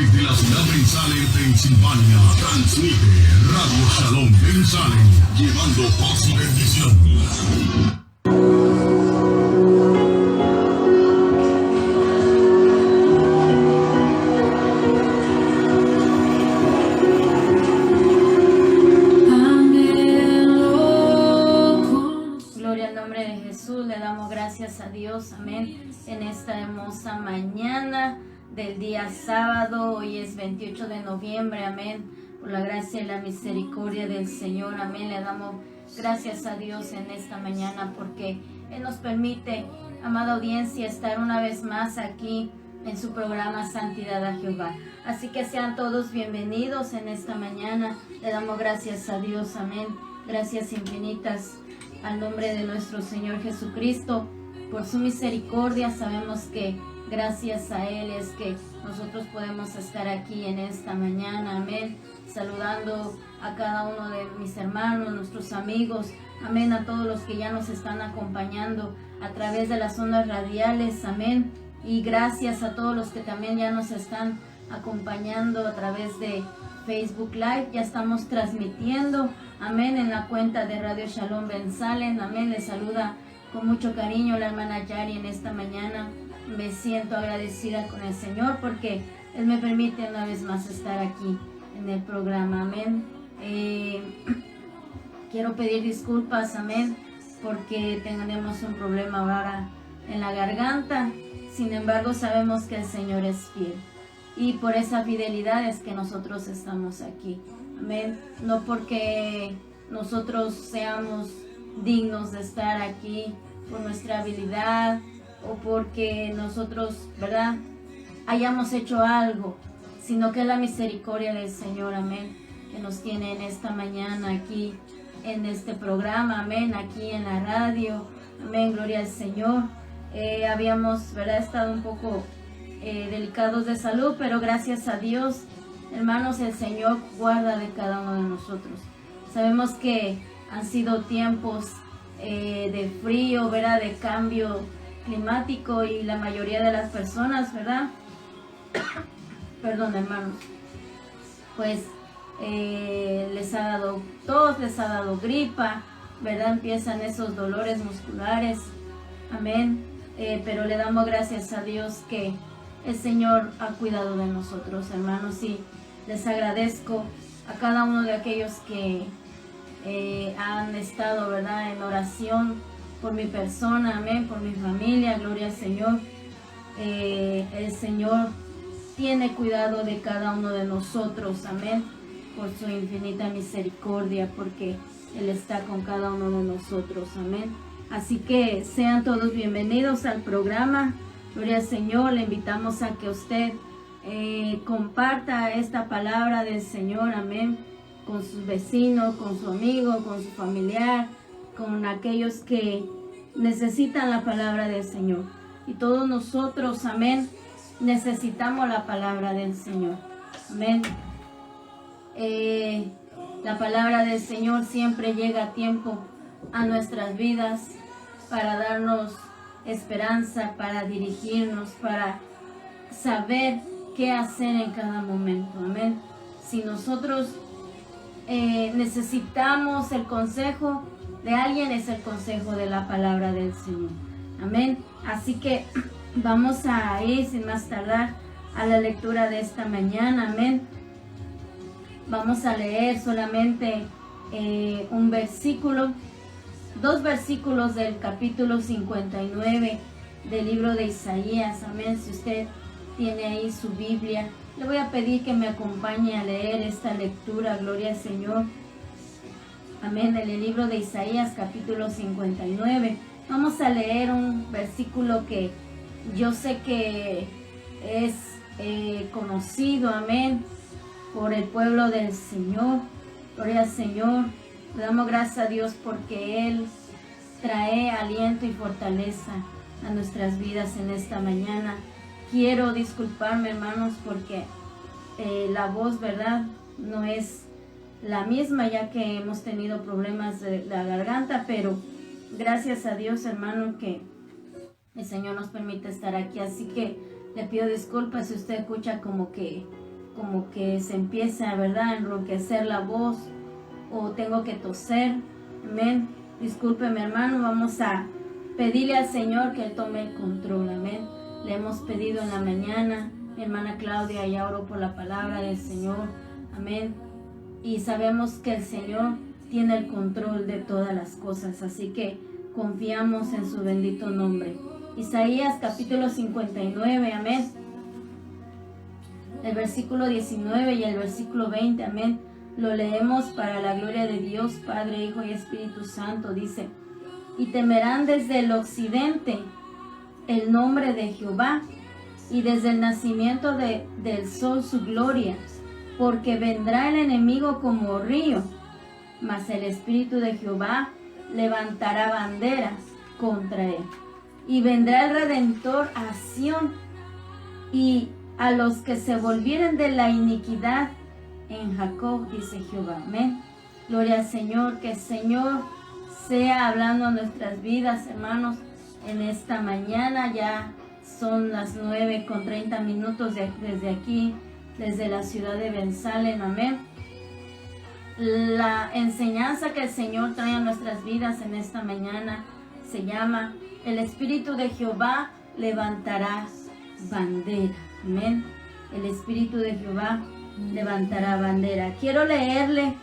Desde la ciudad de Salem, Pensilvania, transmite Radio Shalom en Salem, llevando paz y bendición. Gracias a Dios, amén, en esta hermosa mañana del día sábado. Hoy es 28 de noviembre, amén, por la gracia y la misericordia del Señor, amén. Le damos gracias a Dios en esta mañana porque Él nos permite, amada audiencia, estar una vez más aquí en su programa Santidad a Jehová. Así que sean todos bienvenidos en esta mañana. Le damos gracias a Dios, amén. Gracias infinitas al nombre de nuestro Señor Jesucristo por su misericordia. Sabemos que gracias a Él es que nosotros podemos estar aquí en esta mañana, amén, saludando a cada uno de mis hermanos, nuestros amigos, amén, a todos los que ya nos están acompañando a través de las ondas radiales, amén, y gracias a todos los que también ya nos están acompañando a través de Facebook Live. Ya estamos transmitiendo, amén, en la cuenta de Radio Shalom en Salem, amén. Les saluda con mucho cariño la hermana Yari en esta mañana. Me siento agradecida con el Señor porque Él me permite una vez más estar aquí en el programa, amén. Quiero pedir disculpas, amén, porque tenemos un problema ahora en la garganta. Sin embargo, sabemos que el Señor es fiel. Y por esa fidelidad es que nosotros estamos aquí. Amén. No porque nosotros seamos dignos de estar aquí por nuestra habilidad o porque nosotros, ¿verdad?, hayamos hecho algo, sino que es la misericordia del Señor, amén, que nos tiene en esta mañana aquí en este programa, amén, aquí en la radio, amén, gloria al Señor. Habíamos, ¿verdad?, estado un poco delicados de salud, pero gracias a Dios, hermanos, el Señor guarda de cada uno de nosotros. Sabemos que han sido tiempos de frío, ¿verdad?, de cambio climático, y la mayoría de las personas, ¿verdad? Perdón, hermanos, pues les ha dado tos, les ha dado gripa, ¿verdad? Empiezan esos dolores musculares, amén, pero le damos gracias a Dios que el Señor ha cuidado de nosotros, hermanos, y les agradezco a cada uno de aquellos que han estado, ¿verdad?, en oración por mi persona, amén, por mi familia, gloria al Señor. El Señor tiene cuidado de cada uno de nosotros, amén, por su infinita misericordia, porque Él está con cada uno de nosotros, amén. Así que sean todos bienvenidos al programa. Gloria al Señor. Le invitamos a que usted comparta esta palabra del Señor, amén, con sus vecinos, con su amigo, con su familiar, con aquellos que necesitan la palabra del Señor. Y todos nosotros, amén, necesitamos la palabra del Señor, amén. La palabra del Señor siempre llega a tiempo a nuestras vidas para darnos esperanza, para dirigirnos, para saber qué hacer en cada momento, amén. Si nosotros necesitamos el consejo de alguien, es el consejo de la palabra del Señor, amén. Así que vamos a ir sin más tardar a la lectura de esta mañana, amén. Vamos a leer solamente un versículo, dos versículos del capítulo 59 del libro de Isaías, amén. Si usted tiene ahí su Biblia, le voy a pedir que me acompañe a leer esta lectura, gloria al Señor, amén, en el libro de Isaías capítulo 59. Vamos a leer un versículo que yo sé que es conocido, amén, por el pueblo del Señor, gloria al Señor. Le damos gracias a Dios porque Él trae aliento y fortaleza a nuestras vidas en esta mañana. Quiero disculparme, hermanos, porque la voz, ¿verdad?, no es la misma, ya que hemos tenido problemas de la garganta, pero gracias a Dios, hermano, que el Señor nos permite estar aquí. Así que le pido disculpas si usted escucha como que como que se empieza, ¿verdad?, a enronquecer la voz o tengo que toser. Amén. Discúlpeme, hermano, vamos a pedirle al Señor que Él tome el control. Amén. Le hemos pedido en la mañana, mi hermana Claudia ya oró por la palabra del Señor. Amén. Y sabemos que el Señor tiene el control de todas las cosas, así que confiamos en su bendito nombre. Isaías capítulo 59, amén. El versículo 19 y el versículo 20, amén. Lo leemos para la gloria de Dios, Padre, Hijo y Espíritu Santo. Dice: y temerán desde el occidente el nombre de Jehová, y desde el nacimiento del sol su gloria, porque vendrá el enemigo como río, mas el Espíritu de Jehová levantará bandera contra él. Y vendrá el Redentor a Sión, y a los que se volvieren de la iniquidad en Jacob, dice Jehová. Amén. Gloria al Señor, que el Señor sea hablando a nuestras vidas, hermanos, en esta mañana. Ya son las 9:30 desde aquí, desde la ciudad de Benzalen. Amén. La enseñanza que el Señor trae a nuestras vidas en esta mañana se llama: el Espíritu de Jehová levantará bandera. Amén. El Espíritu de Jehová levantará bandera. Quiero leerle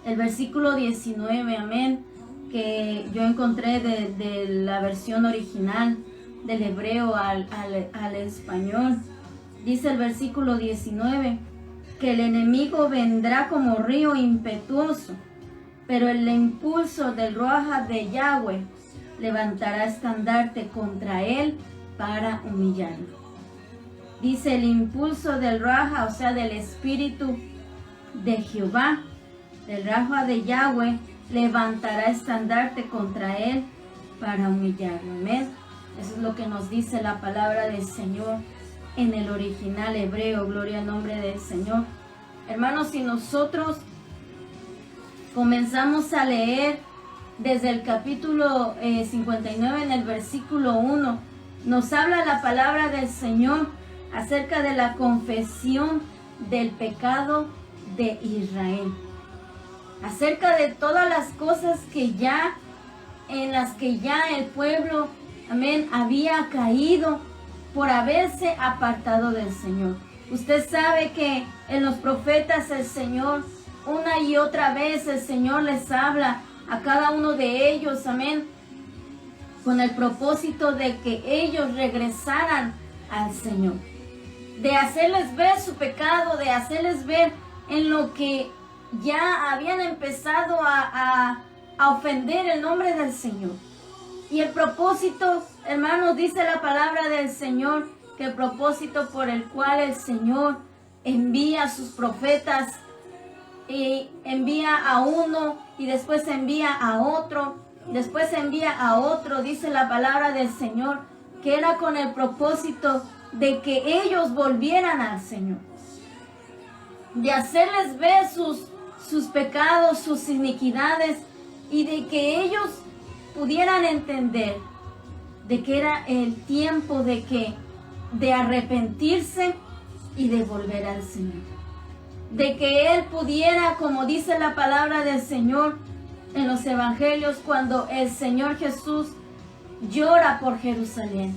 el versículo 19, amén, que yo encontré de la versión original del hebreo al español. Dice el versículo 19: que el enemigo vendrá como río impetuoso, pero el impulso del Ruaj de Yahweh levantará estandarte contra él para humillarlo. Dice: el impulso del Ruaj, o sea, del Espíritu de Jehová, del Ruaj de Yahweh, levantará estandarte contra él para humillarlo. Amén. Eso es lo que nos dice la palabra del Señor en el original hebreo. Gloria al nombre del Señor. Hermanos, si nosotros comenzamos a leer desde el capítulo 59 en el versículo 1, nos habla la palabra del Señor acerca de la confesión del pecado de Israel, acerca de todas las cosas en las que ya el pueblo, amén, había caído por haberse apartado del Señor. Usted sabe que en los profetas el Señor, una y otra vez el Señor les habla a cada uno de ellos, amén, con el propósito de que ellos regresaran al Señor, de hacerles ver su pecado, de hacerles ver en lo que ya habían empezado a ofender el nombre del Señor. Y el propósito, hermanos, dice la palabra del Señor, que el propósito por el cual el Señor envía a sus profetas, y envía a uno y después envía a otro, después envía a otro, dice la palabra del Señor, que era con el propósito de que ellos volvieran al Señor, de hacerles ver sus pecados, sus iniquidades, y de que ellos pudieran entender de que era el tiempo de arrepentirse y de volver al Señor, de que Él pudiera, como dice la palabra del Señor en los evangelios, cuando el Señor Jesús llora por Jerusalén,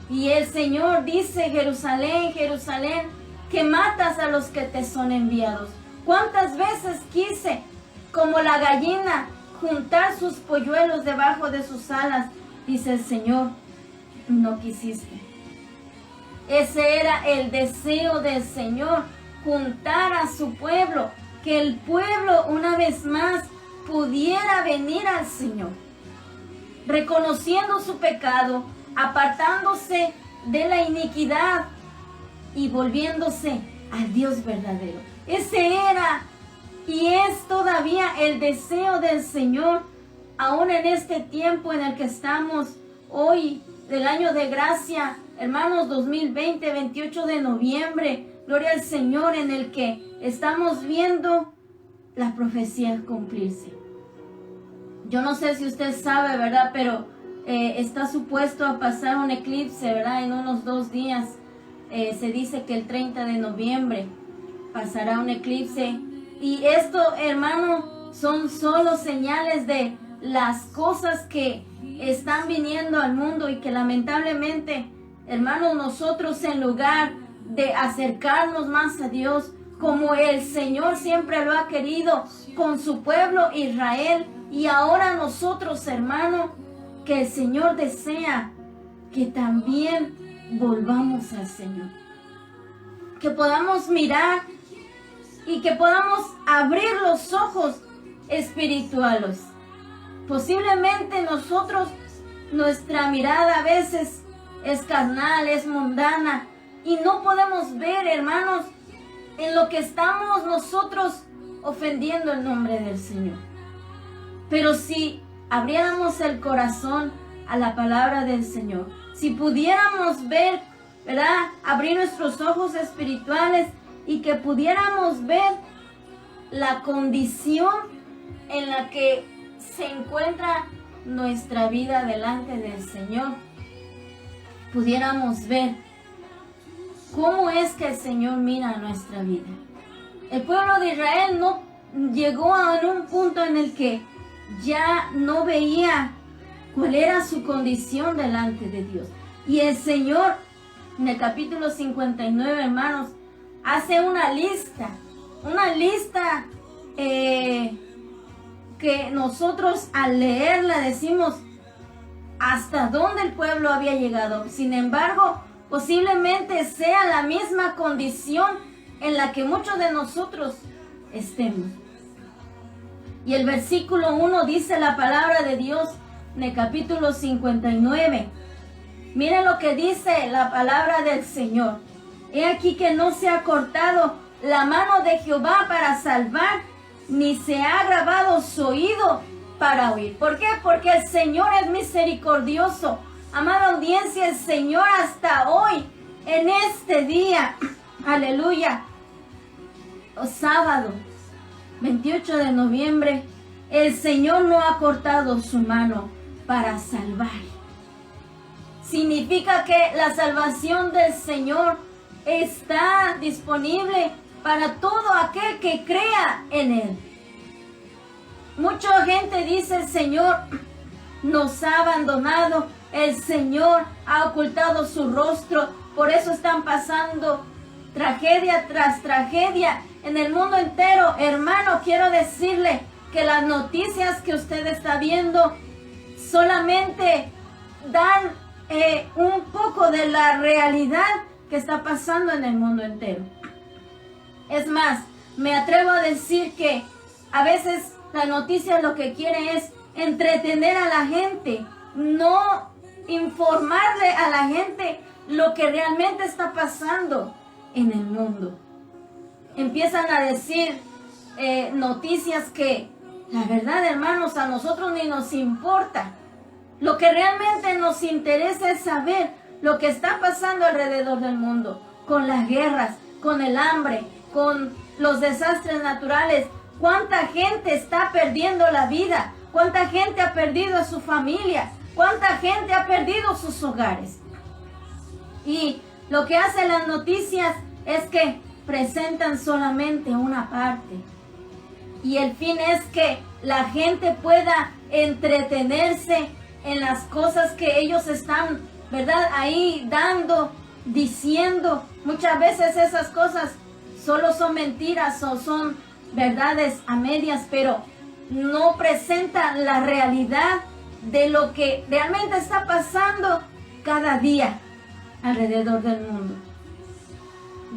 y el Señor dice: Jerusalén, Jerusalén, que matas a los que te son enviados. ¿Cuántas veces quise, como la gallina, juntar sus polluelos debajo de sus alas? Dice el Señor, no quisiste. Ese era el deseo del Señor, juntar a su pueblo, que el pueblo una vez más pudiera venir al Señor, reconociendo su pecado, apartándose de la iniquidad y volviéndose al Dios verdadero. Ese era y es todavía el deseo del Señor, aún en este tiempo en el que estamos hoy, del año de gracia, hermanos, 2020, 28 de noviembre, gloria al Señor, en el que estamos viendo la profecía cumplirse. Yo no sé si usted sabe, ¿verdad? Pero está supuesto a pasar un eclipse, ¿verdad? En unos 2 días. se dice que el 30 de noviembre pasará un eclipse. Y esto, hermano, son solo señales de las cosas que están viniendo al mundo y que lamentablemente, hermano, nosotros en lugar de acercarnos más a Dios, como el Señor siempre lo ha querido con su pueblo Israel, y ahora nosotros, hermano, que el Señor desea que también volvamos al Señor, que podamos mirar y que podamos abrir los ojos espirituales. Posiblemente nosotros, nuestra mirada a veces es carnal, es mundana, y no podemos ver, hermanos, en lo que estamos nosotros ofendiendo el nombre del Señor. Pero si abriéramos el corazón a la palabra del Señor, si pudiéramos ver, ¿verdad?, abrir nuestros ojos espirituales y que pudiéramos ver la condición en la que se encuentra nuestra vida delante del Señor, pudiéramos ver cómo es que el Señor mira nuestra vida. El pueblo de Israel no llegó a un punto en el que ya no veía cuál era su condición delante de Dios. Y el Señor, en el capítulo 59, hermanos, hace una lista que nosotros al leerla decimos hasta dónde el pueblo había llegado. Sin embargo, posiblemente sea la misma condición en la que muchos de nosotros estemos. Y el versículo 1 dice la palabra de Dios en el capítulo 59. Miren lo que dice la palabra del Señor. He aquí que no se ha cortado la mano de Jehová para salvar, ni se ha agravado su oído para oír. ¿Por qué? Porque el Señor es misericordioso. Amada audiencia, el Señor hasta hoy, en este día, aleluya, sábado 28 de noviembre, el Señor no ha cortado su mano para salvar. Significa que la salvación del Señor está disponible para todo aquel que crea en Él. Mucha gente dice: el Señor nos ha abandonado, el Señor ha ocultado su rostro, por eso están pasando tragedia tras tragedia en el mundo entero. Hermano, quiero decirle que las noticias que usted está viendo solamente dan un poco de la realidad que está pasando en el mundo entero. Es más, me atrevo a decir que a veces la noticia lo que quiere es entretener a la gente, no informarle a la gente lo que realmente está pasando en el mundo. Empiezan a decir noticias que, la verdad, hermanos, a nosotros ni nos importa. Lo que realmente nos interesa es saber lo que está pasando alrededor del mundo, con las guerras, con el hambre, con los desastres naturales. ¿Cuánta gente está perdiendo la vida? ¿Cuánta gente ha perdido a su familia? ¿Cuánta gente ha perdido sus hogares? Y lo que hacen las noticias es que presentan solamente una parte. Y el fin es que la gente pueda entretenerse en las cosas que ellos están, ¿verdad?, ahí dando, diciendo. Muchas veces esas cosas solo son mentiras o son verdades a medias, pero no presentan la realidad de lo que realmente está pasando cada día alrededor del mundo.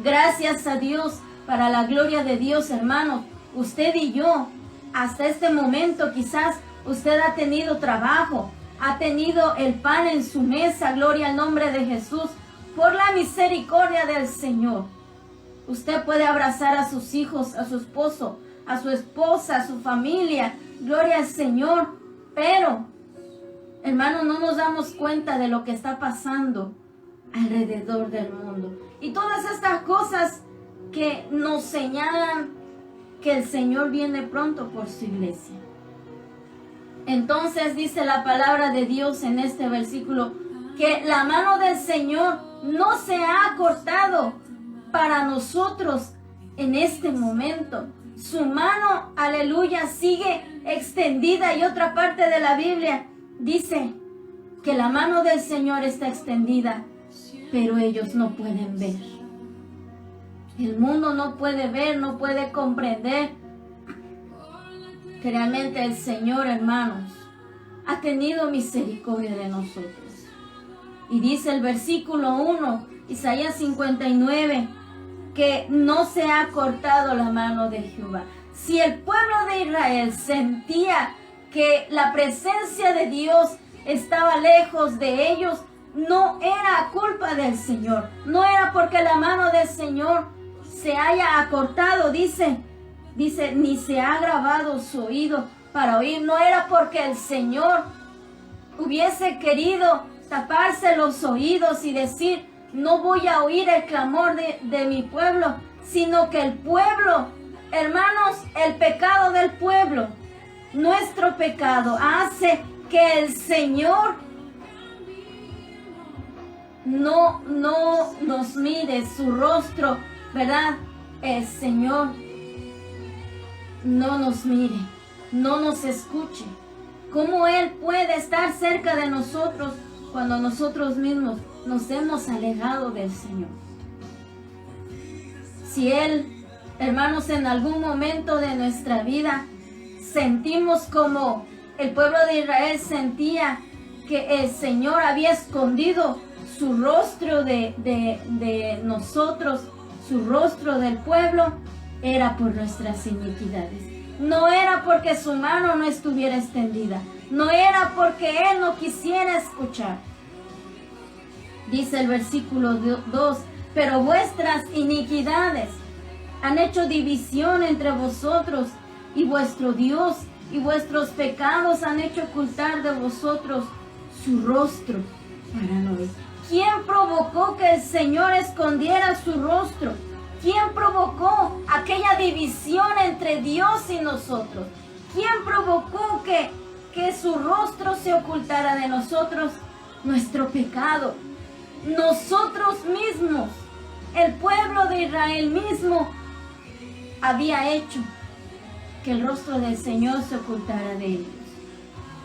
Gracias a Dios, para la gloria de Dios, hermanos, usted y yo, hasta este momento quizás usted ha tenido trabajo, ha tenido el pan en su mesa, gloria al nombre de Jesús, por la misericordia del Señor. Usted puede abrazar a sus hijos, a su esposo, a su esposa, a su familia, gloria al Señor, pero, hermano, no nos damos cuenta de lo que está pasando alrededor del mundo. Y todas estas cosas que nos señalan que el Señor viene pronto por su iglesia. Entonces dice la palabra de Dios en este versículo que la mano del Señor no se ha cortado para nosotros en este momento. Su mano, aleluya, sigue extendida. Y otra parte de la Biblia dice que la mano del Señor está extendida, pero ellos no pueden ver. El mundo no puede ver, no puede comprender que realmente el Señor, hermanos, ha tenido misericordia de nosotros. Y dice el versículo 1, Isaías 59, que no se ha cortado la mano de Jehová. Si el pueblo de Israel sentía que la presencia de Dios estaba lejos de ellos, no era culpa del Señor, no era porque la mano del Señor se haya acortado, dice, ni se ha agravado su oído para oír. No era porque el Señor hubiese querido taparse los oídos y decir, no voy a oír el clamor de mi pueblo, sino que el pueblo, hermanos, el pecado del pueblo, nuestro pecado, hace que el Señor no nos mire su rostro, ¿verdad? El Señor no nos mire, no nos escuche. ¿Cómo Él puede estar cerca de nosotros cuando nosotros mismos nos hemos alejado del Señor? Si Él, hermanos, en algún momento de nuestra vida sentimos como el pueblo de Israel sentía que el Señor había escondido su rostro de nosotros, su rostro del pueblo, era por nuestras iniquidades. No era porque su mano no estuviera extendida, no era porque Él no quisiera escuchar. Dice el versículo 2, pero vuestras iniquidades han hecho división entre vosotros y vuestro Dios, y vuestros pecados han hecho ocultar de vosotros su rostro para no ver. ¿Quién provocó que el Señor escondiera su rostro? ¿Quién provocó aquella división entre Dios y nosotros? ¿Quién provocó que su rostro se ocultara de nosotros? Nuestro pecado. Nosotros mismos, el pueblo de Israel mismo, había hecho que el rostro del Señor se ocultara de ellos.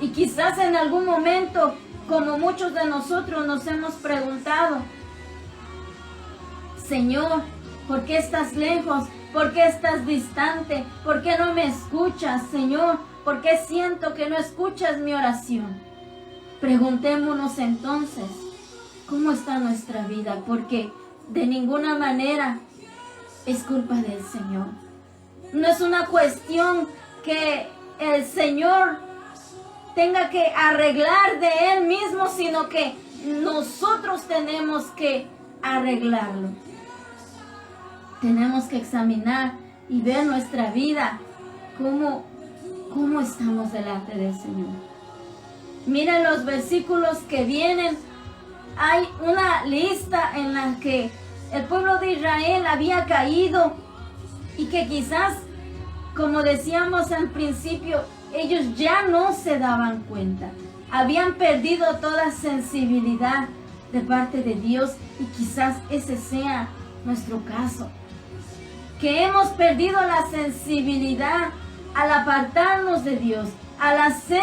Y quizás en algún momento, como muchos de nosotros nos hemos preguntado, Señor, ¿por qué estás lejos? ¿Por qué estás distante? ¿Por qué no me escuchas, Señor? ¿Por qué siento que no escuchas mi oración? Preguntémonos entonces, ¿cómo está nuestra vida? Porque de ninguna manera es culpa del Señor. No es una cuestión que el Señor tenga que arreglar de Él mismo, sino que nosotros tenemos que arreglarlo. Tenemos que examinar y ver nuestra vida, cómo estamos delante del Señor. Miren los versículos que vienen. Hay una lista en la que el pueblo de Israel había caído y que quizás, como decíamos al principio, ellos ya no se daban cuenta. Habían perdido toda sensibilidad de parte de Dios, y quizás ese sea nuestro caso. Que hemos perdido la sensibilidad al apartarnos de Dios, al hacer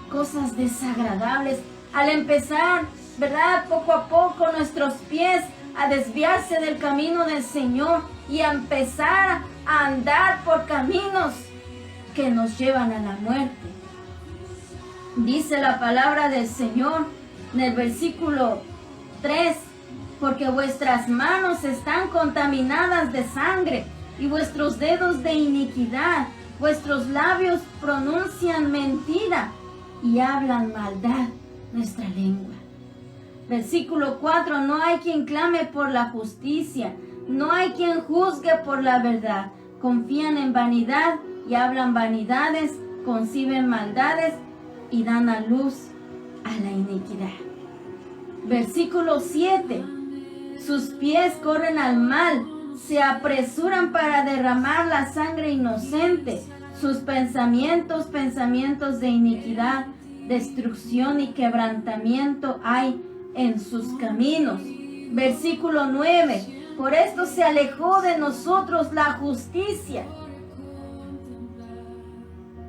cosas desagradables, al empezar, ¿verdad?, poco a poco nuestros pies a desviarse del camino del Señor y a empezar a andar por caminos que nos llevan a la muerte. Dice la palabra del Señor en el versículo 3, porque vuestras manos están contaminadas de sangre y vuestros dedos de iniquidad, vuestros labios pronuncian mentira y hablan maldad nuestra lengua. Versículo 4, no hay quien clame por la justicia, no hay quien juzgue por la verdad. Confían en vanidad y hablan vanidades, conciben maldades y dan a luz a la iniquidad. Versículo 7, sus pies corren al mal, se apresuran para derramar la sangre inocente, sus pensamientos, pensamientos de iniquidad, destrucción y quebrantamiento hay en sus caminos. Versículo 9. Por esto se alejó de nosotros la justicia.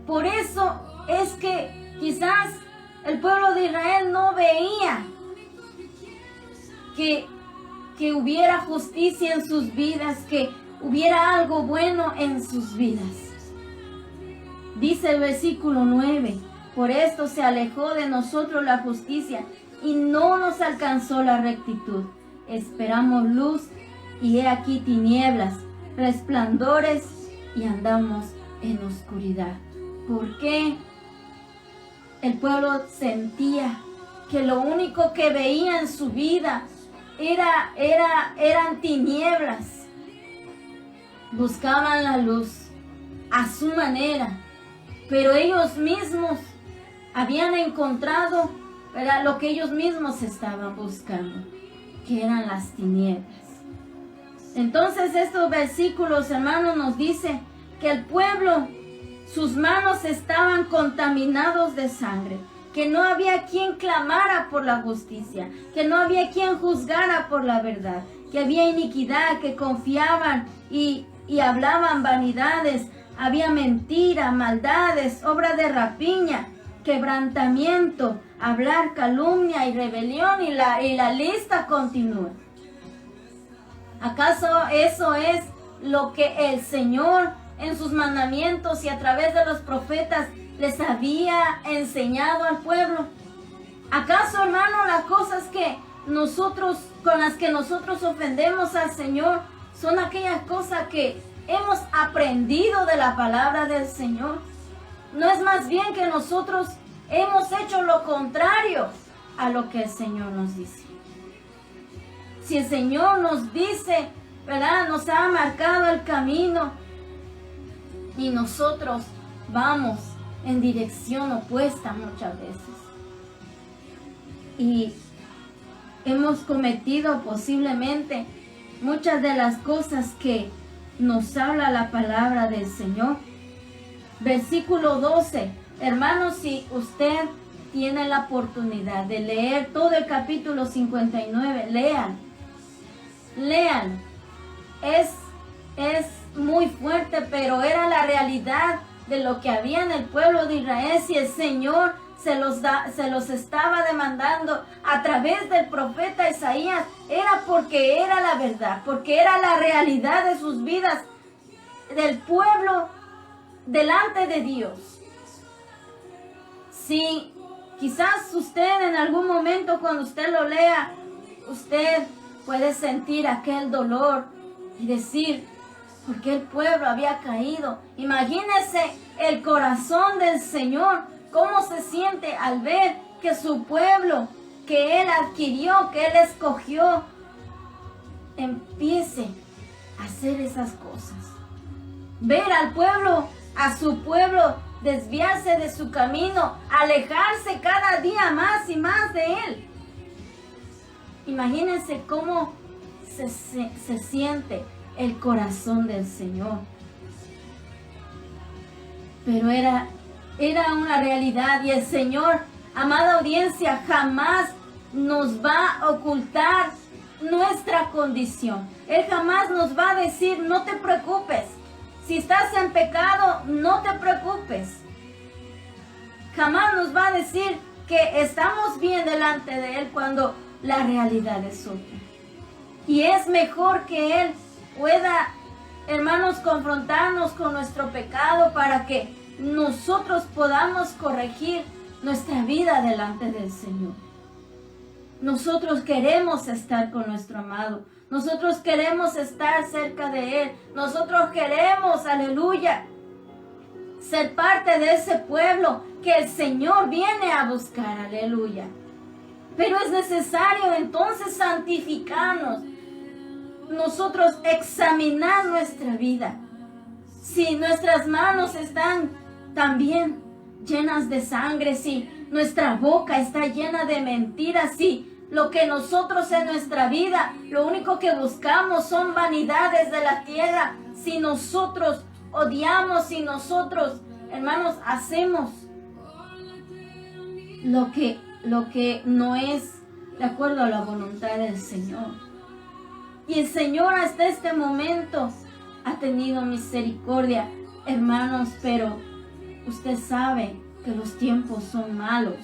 Por eso es que quizás el pueblo de Israel no veía que hubiera justicia en sus vidas, que hubiera algo bueno en sus vidas. Dice el versículo 9, por esto se alejó de nosotros la justicia y no nos alcanzó la rectitud. Esperamos luz y he aquí tinieblas, resplandores y andamos en oscuridad. ¿Por qué? El pueblo sentía que lo único que veía en su vida eran tinieblas. Buscaban la luz a su manera, pero ellos mismos habían encontrado, ¿verdad?, lo que ellos mismos estaban buscando, que eran las tinieblas. Entonces estos versículos, hermanos, nos dicen que el pueblo, sus manos estaban contaminados de sangre, que no había quien clamara por la justicia, que no había quien juzgara por la verdad, que había iniquidad, que confiaban y hablaban vanidades, había mentira, maldades, obra de rapiña, quebrantamiento, hablar calumnia y rebelión, y la lista continúa. ¿Acaso eso es lo que el Señor en sus mandamientos y a través de los profetas les había enseñado al pueblo? ¿Acaso, hermano, las cosas con las que nosotros ofendemos al Señor son aquellas cosas que hemos aprendido de la palabra del Señor? ¿No es más bien que nosotros hemos hecho lo contrario a lo que el Señor nos dice? Si el Señor nos dice, ¿verdad?, nos ha marcado el camino y nosotros vamos en dirección opuesta muchas veces, y hemos cometido posiblemente muchas de las cosas que nos habla la palabra del Señor. Versículo 12. Hermanos, si usted tiene la oportunidad de leer todo el capítulo 59, lean. Es muy fuerte, pero era la realidad de lo que había en el pueblo de Israel. Si el Señor se los estaba demandando a través del profeta Isaías, era porque era la verdad, porque era la realidad de sus vidas, del pueblo delante de Dios. Si quizás usted en algún momento, cuando usted lo lea, usted puede sentir aquel dolor y decir, ¿por qué el pueblo había caído? Imagínese el corazón del Señor, cómo se siente al ver que su pueblo, que Él adquirió, que Él escogió, empiece a hacer esas cosas. Ver al pueblo, a su pueblo, desviarse de su camino, alejarse cada día más y más de Él. Imagínense cómo se siente el corazón del Señor. Pero era una realidad, y el Señor, amada audiencia, jamás nos va a ocultar nuestra condición. Él jamás nos va a decir, no te preocupes. Si estás en pecado, no te preocupes. Jamás nos va a decir que estamos bien delante de Él cuando la realidad es otra. Y es mejor que Él pueda, hermanos, confrontarnos con nuestro pecado para que nosotros podamos corregir nuestra vida delante del Señor. Nosotros queremos estar con nuestro amado. Nosotros queremos estar cerca de Él. Nosotros queremos, aleluya, ser parte de ese pueblo que el Señor viene a buscar, aleluya. Pero es necesario entonces santificarnos. Nosotros examinar nuestra vida. Si nuestras manos están también llenas de sangre, si nuestra boca está llena de mentiras, si lo que nosotros en nuestra vida, lo único que buscamos son vanidades de la tierra, si nosotros odiamos, si nosotros, hermanos, hacemos lo que no es de acuerdo a la voluntad del Señor. Y el Señor hasta este momento ha tenido misericordia, hermanos, pero usted sabe que los tiempos son malos.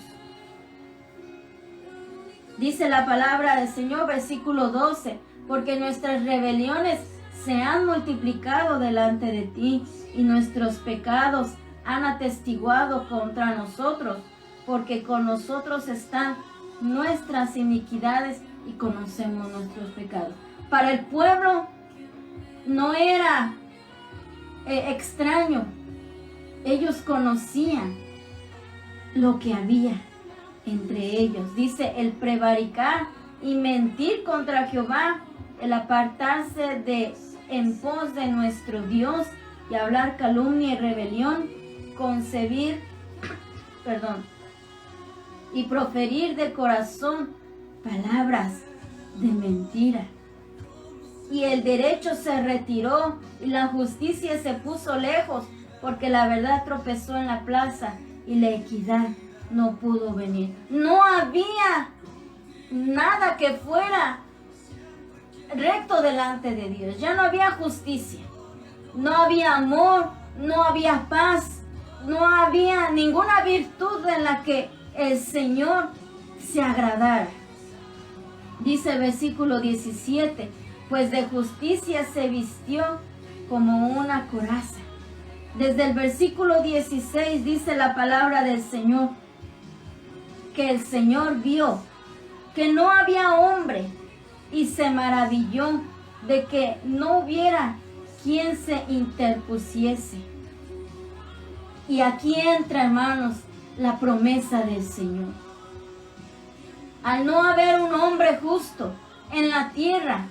Dice la palabra del Señor, versículo 12, porque nuestras rebeliones se han multiplicado delante de ti y nuestros pecados han atestiguado contra nosotros, porque con nosotros están nuestras iniquidades y conocemos nuestros pecados. Para el pueblo no era extraño. Ellos conocían lo que había entre ellos. Dice, el prevaricar y mentir contra Jehová, el apartarse de en pos de nuestro Dios y hablar calumnia y rebelión, concebir, y proferir de corazón palabras de mentira. Y el derecho se retiró y la justicia se puso lejos, porque la verdad tropezó en la plaza y la equidad no pudo venir. No había nada que fuera recto delante de Dios. Ya no había justicia, no había amor, no había paz, no había ninguna virtud en la que el Señor se agradara. Dice el versículo 17, pues de justicia se vistió como una coraza. Desde el versículo 16 dice la palabra del Señor, que el Señor vio que no había hombre y se maravilló de que no hubiera quien se interpusiese. Y aquí entra, hermanos, la promesa del Señor. Al no haber un hombre justo en la tierra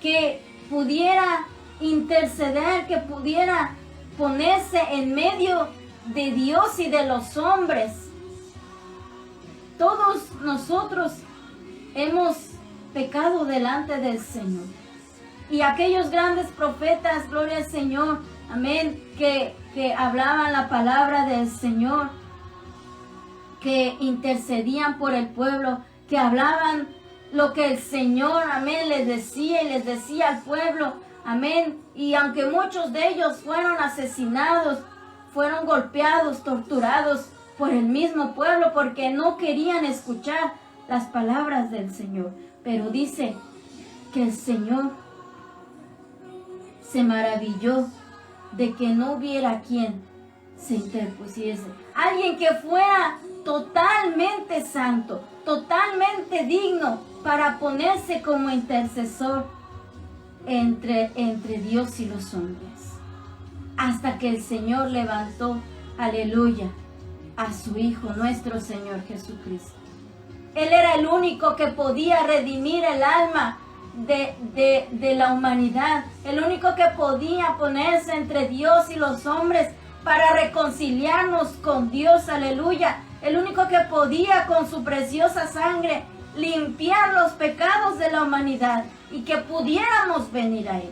que pudiera interceder, que pudiera ponerse en medio de Dios y de los hombres, todos nosotros hemos pecado delante del Señor. Y aquellos grandes profetas, gloria al Señor, amén, que hablaban la palabra del Señor, que intercedían por el pueblo, que hablaban lo que el Señor, amén, les decía y les decía al pueblo, amén. Y aunque muchos de ellos fueron asesinados, fueron golpeados, torturados por el mismo pueblo, porque no querían escuchar las palabras del Señor. Pero dice que el Señor se maravilló de que no hubiera quien se interpusiese. Alguien que fuera totalmente santo, totalmente digno para ponerse como intercesor entre Dios y los hombres. Hasta que el Señor levantó, aleluya, a su Hijo, nuestro Señor Jesucristo. Él era el único que podía redimir el alma de la humanidad, el único que podía ponerse entre Dios y los hombres para reconciliarnos con Dios, aleluya, el único que podía con su preciosa sangre limpiar los pecados de la humanidad y que pudiéramos venir a Él.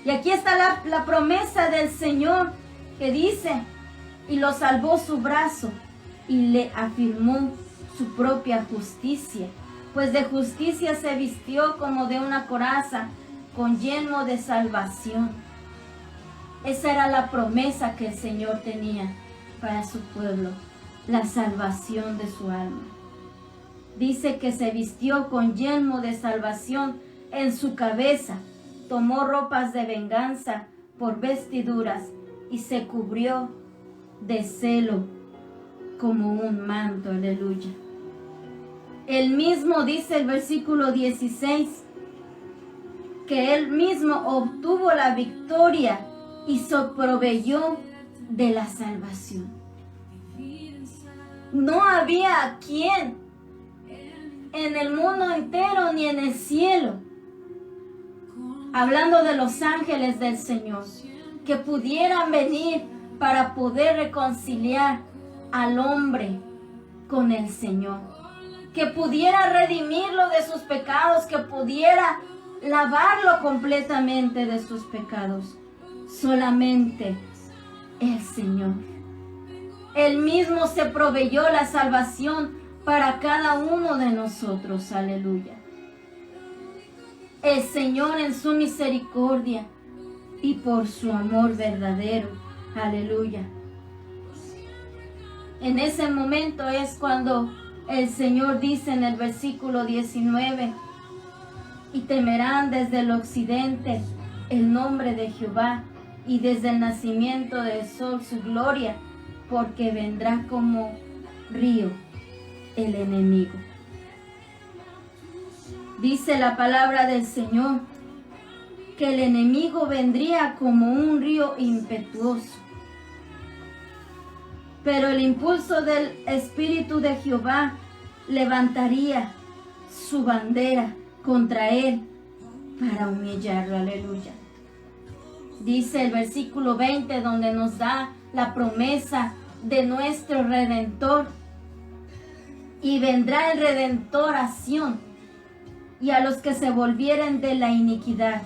Y aquí está la promesa del Señor que dice, y lo salvó su brazo y le afirmó su propia justicia, pues de justicia se vistió como de una coraza con yelmo de salvación. Esa era la promesa que el Señor tenía para su pueblo, la salvación de su alma. Dice que se vistió con yelmo de salvación en su cabeza, tomó ropas de venganza por vestiduras y se cubrió de celo como un manto, aleluya. Él mismo, dice el versículo 16, que él mismo obtuvo la victoria y se proveyó de la salvación. No había quien en el mundo entero ni en el cielo, hablando de los ángeles del Señor, que pudieran venir para poder reconciliar al hombre con el Señor, que pudiera redimirlo de sus pecados, que pudiera lavarlo completamente de sus pecados. Solamente el Señor. Él mismo se proveyó la salvación para cada uno de nosotros. Aleluya. El Señor en su misericordia y por su amor verdadero. Aleluya. En ese momento es cuando el Señor dice en el versículo 19: y temerán desde el occidente el nombre de Jehová, y desde el nacimiento del sol su gloria, porque vendrá como río el enemigo. Dice la palabra del Señor que el enemigo vendría como un río impetuoso, pero el impulso del Espíritu de Jehová levantaría su bandera contra él para humillarlo. Aleluya. Dice el versículo 20, donde nos da la promesa de nuestro Redentor: y vendrá el Redentor a Sión, y a los que se volvieren de la iniquidad.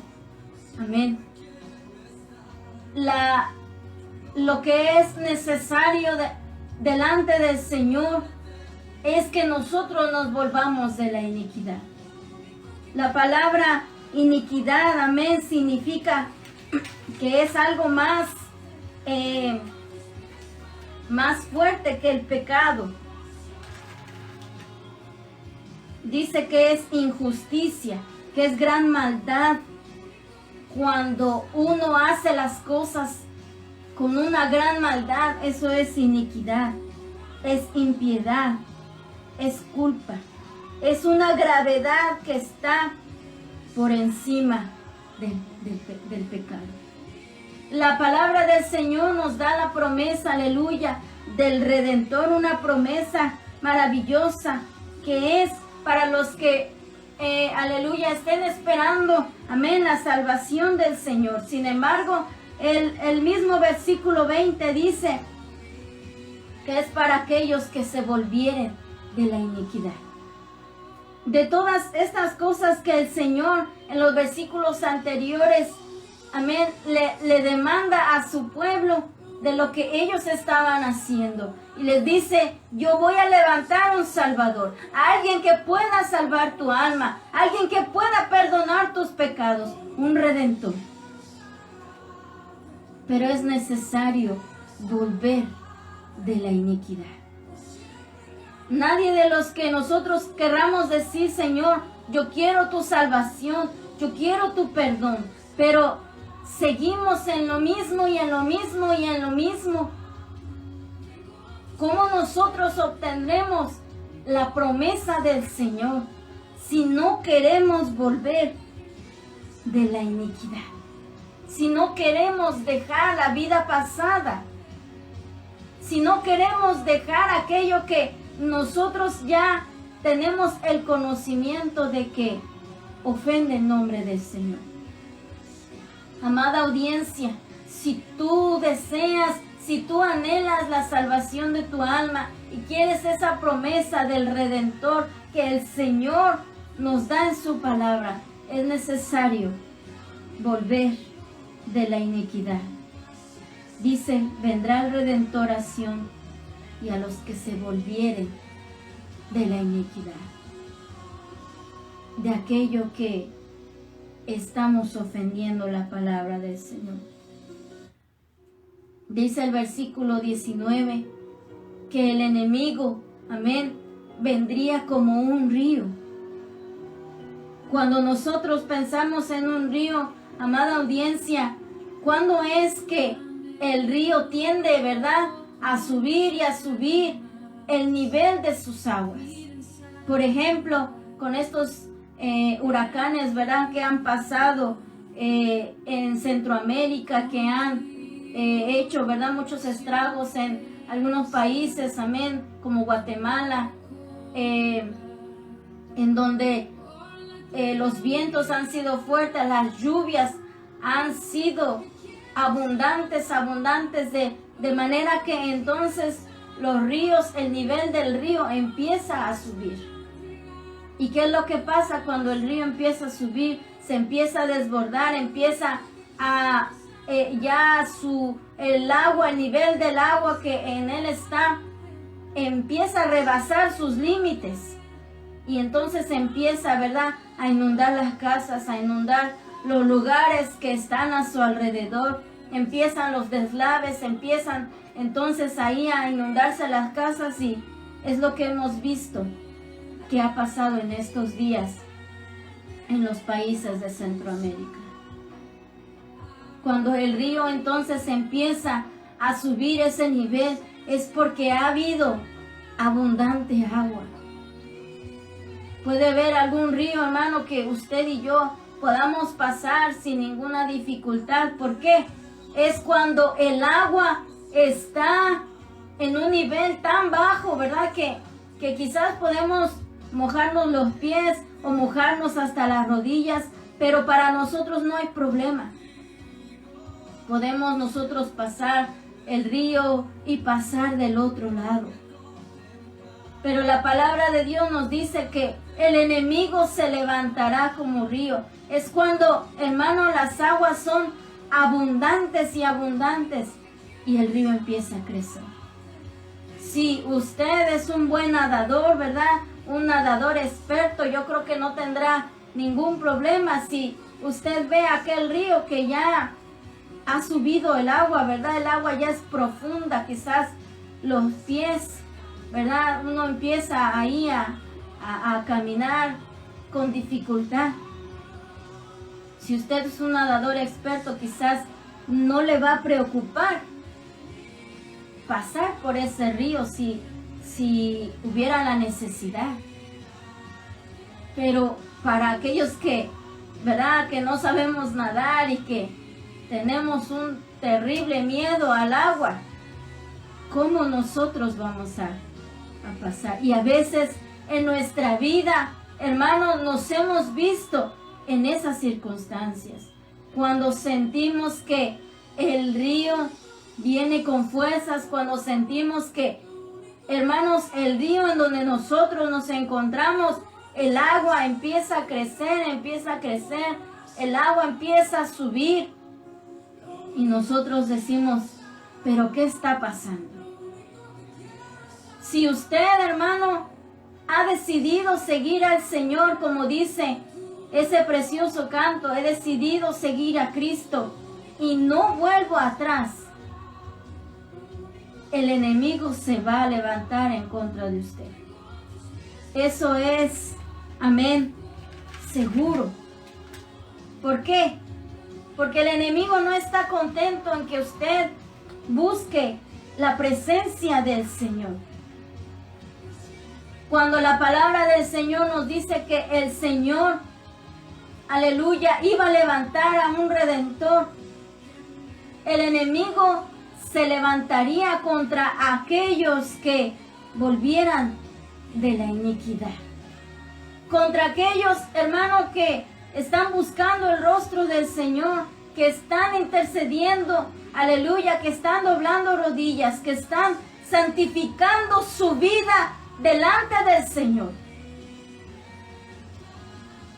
Amén. Lo que es necesario delante del Señor es que nosotros nos volvamos de la iniquidad. La palabra iniquidad, amén, significa que es algo más fuerte que el pecado. Dice que es injusticia, que es gran maldad. Cuando uno hace las cosas con una gran maldad, eso es iniquidad, es impiedad, es culpa, es una gravedad que está por encima del pecado. La palabra del Señor nos da la promesa, aleluya, del Redentor, una promesa maravillosa que es para los que, aleluya, estén esperando, amén, la salvación del Señor. Sin embargo, el mismo versículo 20 dice que es para aquellos que se volvieren de la iniquidad. De todas estas cosas que el Señor en los versículos anteriores, amén, le demanda a su pueblo de lo que ellos estaban haciendo. Y les dice: yo voy a levantar un Salvador, a alguien que pueda salvar tu alma, alguien que pueda perdonar tus pecados, un Redentor. Pero es necesario volver de la iniquidad. Nadie de los que nosotros querramos decir: Señor, yo quiero tu salvación, yo quiero tu perdón, pero seguimos en lo mismo y en lo mismo y en lo mismo. ¿Cómo nosotros obtendremos la promesa del Señor si no queremos volver de la iniquidad? Si no queremos dejar la vida pasada, si no queremos dejar aquello que nosotros ya tenemos el conocimiento de que ofende el nombre del Señor. Amada audiencia, si tú deseas, si tú anhelas la salvación de tu alma y quieres esa promesa del Redentor que el Señor nos da en su palabra, es necesario volver de la iniquidad. Dice: vendrá el Redentor a Sión, y a los que se volvieren de la iniquidad, de aquello que estamos ofendiendo la palabra del Señor. Dice el versículo 19 que el enemigo, amén, vendría como un río. Cuando nosotros pensamos en un río, amada audiencia, ¿cuándo es que el río tiende, verdad, a subir y a subir el nivel de sus aguas? Por ejemplo, con estos huracanes, verdad, que han pasado en Centroamérica, que han hecho, verdad, muchos estragos en algunos países, amén, como Guatemala, en donde los vientos han sido fuertes, las lluvias han sido abundantes, de manera que entonces los ríos, el nivel del río empieza a subir. ¿Y qué es lo que pasa cuando el río empieza a subir? Se empieza a desbordar, empieza a el agua, el nivel del agua que en él está, empieza a rebasar sus límites. Y entonces empieza, ¿verdad?, a inundar las casas, a inundar los lugares que están a su alrededor. Empiezan los deslaves, empiezan entonces ahí a inundarse las casas, y es lo que hemos visto que ha pasado en estos días en los países de Centroamérica. Cuando el río entonces empieza a subir ese nivel, es porque ha habido abundante agua. Puede haber algún río, hermano, que usted y yo podamos pasar sin ninguna dificultad. ¿Por qué? Es cuando el agua está en un nivel tan bajo, ¿verdad? Que quizás podemos mojarnos los pies o mojarnos hasta las rodillas, pero para nosotros no hay problema. Podemos nosotros pasar el río y pasar del otro lado. Pero la palabra de Dios nos dice que el enemigo se levantará como río. Es cuando, hermano, las aguas son abundantes y abundantes y el río empieza a crecer. Si usted es un buen nadador, ¿verdad?, un nadador experto, yo creo que no tendrá ningún problema. Si usted ve aquel río que ya ha subido el agua, ¿verdad?, el agua ya es profunda, quizás los pies, ¿verdad?, uno empieza ahí a caminar con dificultad. Si usted es un nadador experto, quizás no le va a preocupar pasar por ese río si hubiera la necesidad. Pero para aquellos que, ¿verdad?, que no sabemos nadar y que tenemos un terrible miedo al agua, ¿cómo nosotros vamos a pasar? Y a veces en nuestra vida, hermanos, nos hemos visto en esas circunstancias, cuando sentimos que el río viene con fuerzas, cuando sentimos que, hermanos, el río en donde nosotros nos encontramos, el agua empieza a crecer, el agua empieza a subir, y nosotros decimos, ¿pero qué está pasando? Si usted, hermano, ha decidido seguir al Señor, como dice ese precioso canto, he decidido seguir a Cristo y no vuelvo atrás, el enemigo se va a levantar en contra de usted. Eso es, amén, seguro. ¿Por qué? Porque el enemigo no está contento en que usted busque la presencia del Señor. Cuando la palabra del Señor nos dice que el Señor, aleluya, iba a levantar a un redentor, el enemigo se levantaría contra aquellos que volvieran de la iniquidad. Contra aquellos, hermanos, que están buscando el rostro del Señor, que están intercediendo, aleluya, que están doblando rodillas, que están santificando su vida delante del Señor.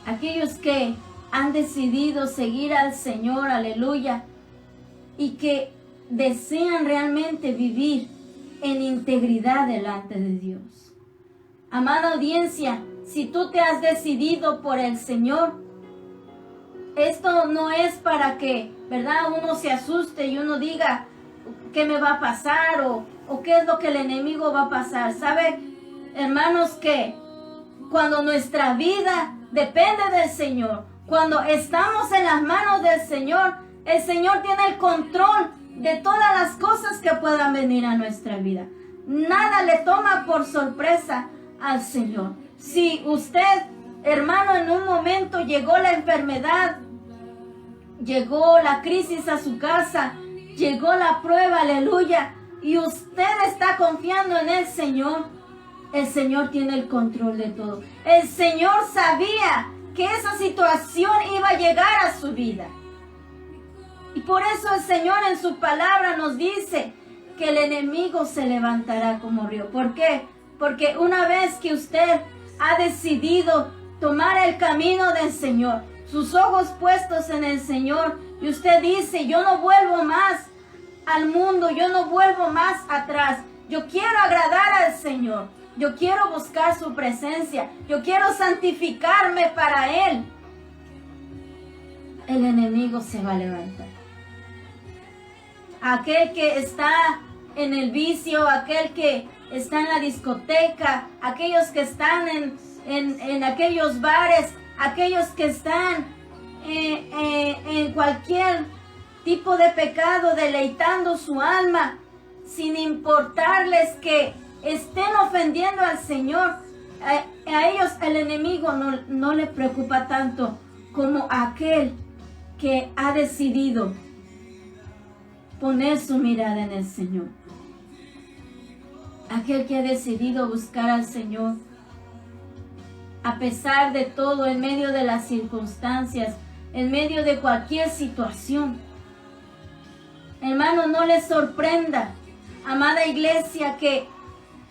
Aquellos que han decidido seguir al Señor, aleluya, y que desean realmente vivir en integridad delante de Dios. Amada audiencia, si tú te has decidido por el Señor, esto no es para que, ¿verdad?, uno se asuste y uno diga, ¿qué me va a pasar? O ¿qué es lo que el enemigo va a pasar? ¿Sabe, hermanos, que cuando nuestra vida depende del Señor, cuando estamos en las manos del Señor, el Señor tiene el control de todas las cosas que puedan venir a nuestra vida? Nada le toma por sorpresa al Señor. Si usted, hermano, en un momento llegó la enfermedad, llegó la crisis a su casa, llegó la prueba, aleluya, y usted está confiando en el Señor tiene el control de todo. El Señor sabía que esa situación iba a llegar a su vida. Y por eso el Señor en su palabra nos dice que el enemigo se levantará como río. ¿Por qué? Porque una vez que usted ha decidido tomar el camino del Señor, sus ojos puestos en el Señor, y usted dice, yo no vuelvo más al mundo, yo no vuelvo más atrás, Yo quiero agradar al Señor. Yo quiero buscar su presencia. Yo quiero santificarme para Él. El enemigo se va a levantar. Aquel que está en el vicio, aquel que está en la discoteca, aquellos que están en aquellos bares, aquellos que están en cualquier tipo de pecado, deleitando su alma, sin importarles que estén ofendiendo al Señor. A ellos el enemigo no le preocupa tanto como aquel que ha decidido poner su mirada en el Señor. Aquel que ha decidido buscar al Señor a pesar de todo, en medio de las circunstancias, en medio de cualquier situación. Hermano, no les sorprenda, amada iglesia, que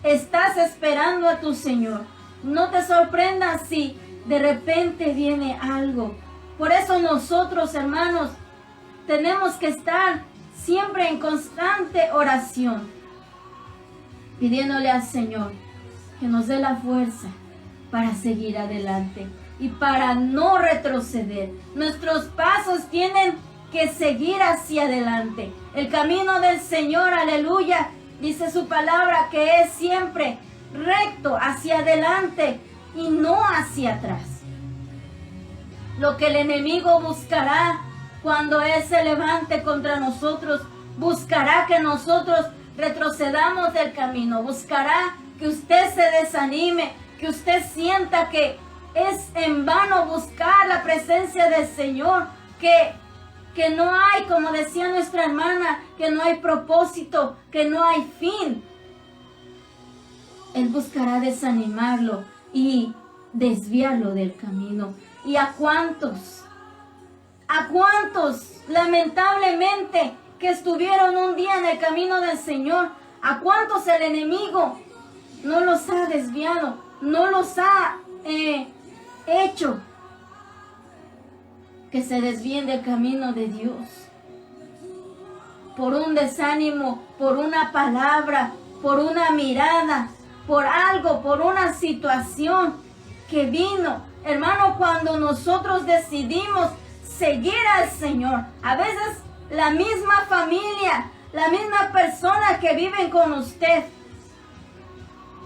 estás esperando a tu Señor. No te sorprenda si de repente viene algo. Por eso nosotros, hermanos, tenemos que estar siempre en constante oración, pidiéndole al Señor que nos dé la fuerza para seguir adelante y para no retroceder. Nuestros pasos tienen que seguir hacia adelante. El camino del Señor, aleluya, dice su palabra que es siempre recto hacia adelante y no hacia atrás. Lo que el enemigo buscará cuando Él se levante contra nosotros, buscará que nosotros retrocedamos del camino, buscará que usted se desanime, que usted sienta que es en vano buscar la presencia del Señor, que no hay, como decía nuestra hermana, que no hay propósito, que no hay fin. Él buscará desanimarlo y desviarlo del camino. ¿Y a cuántos lamentablemente que estuvieron un día en el camino del Señor, a cuántos el enemigo no los ha desviado, no los ha hecho que se desvíen del camino de Dios? Por un desánimo, por una palabra, por una mirada, por algo, por una situación que vino. Hermano, cuando nosotros decidimos seguir al Señor, a veces la misma familia, la misma persona que viven con usted,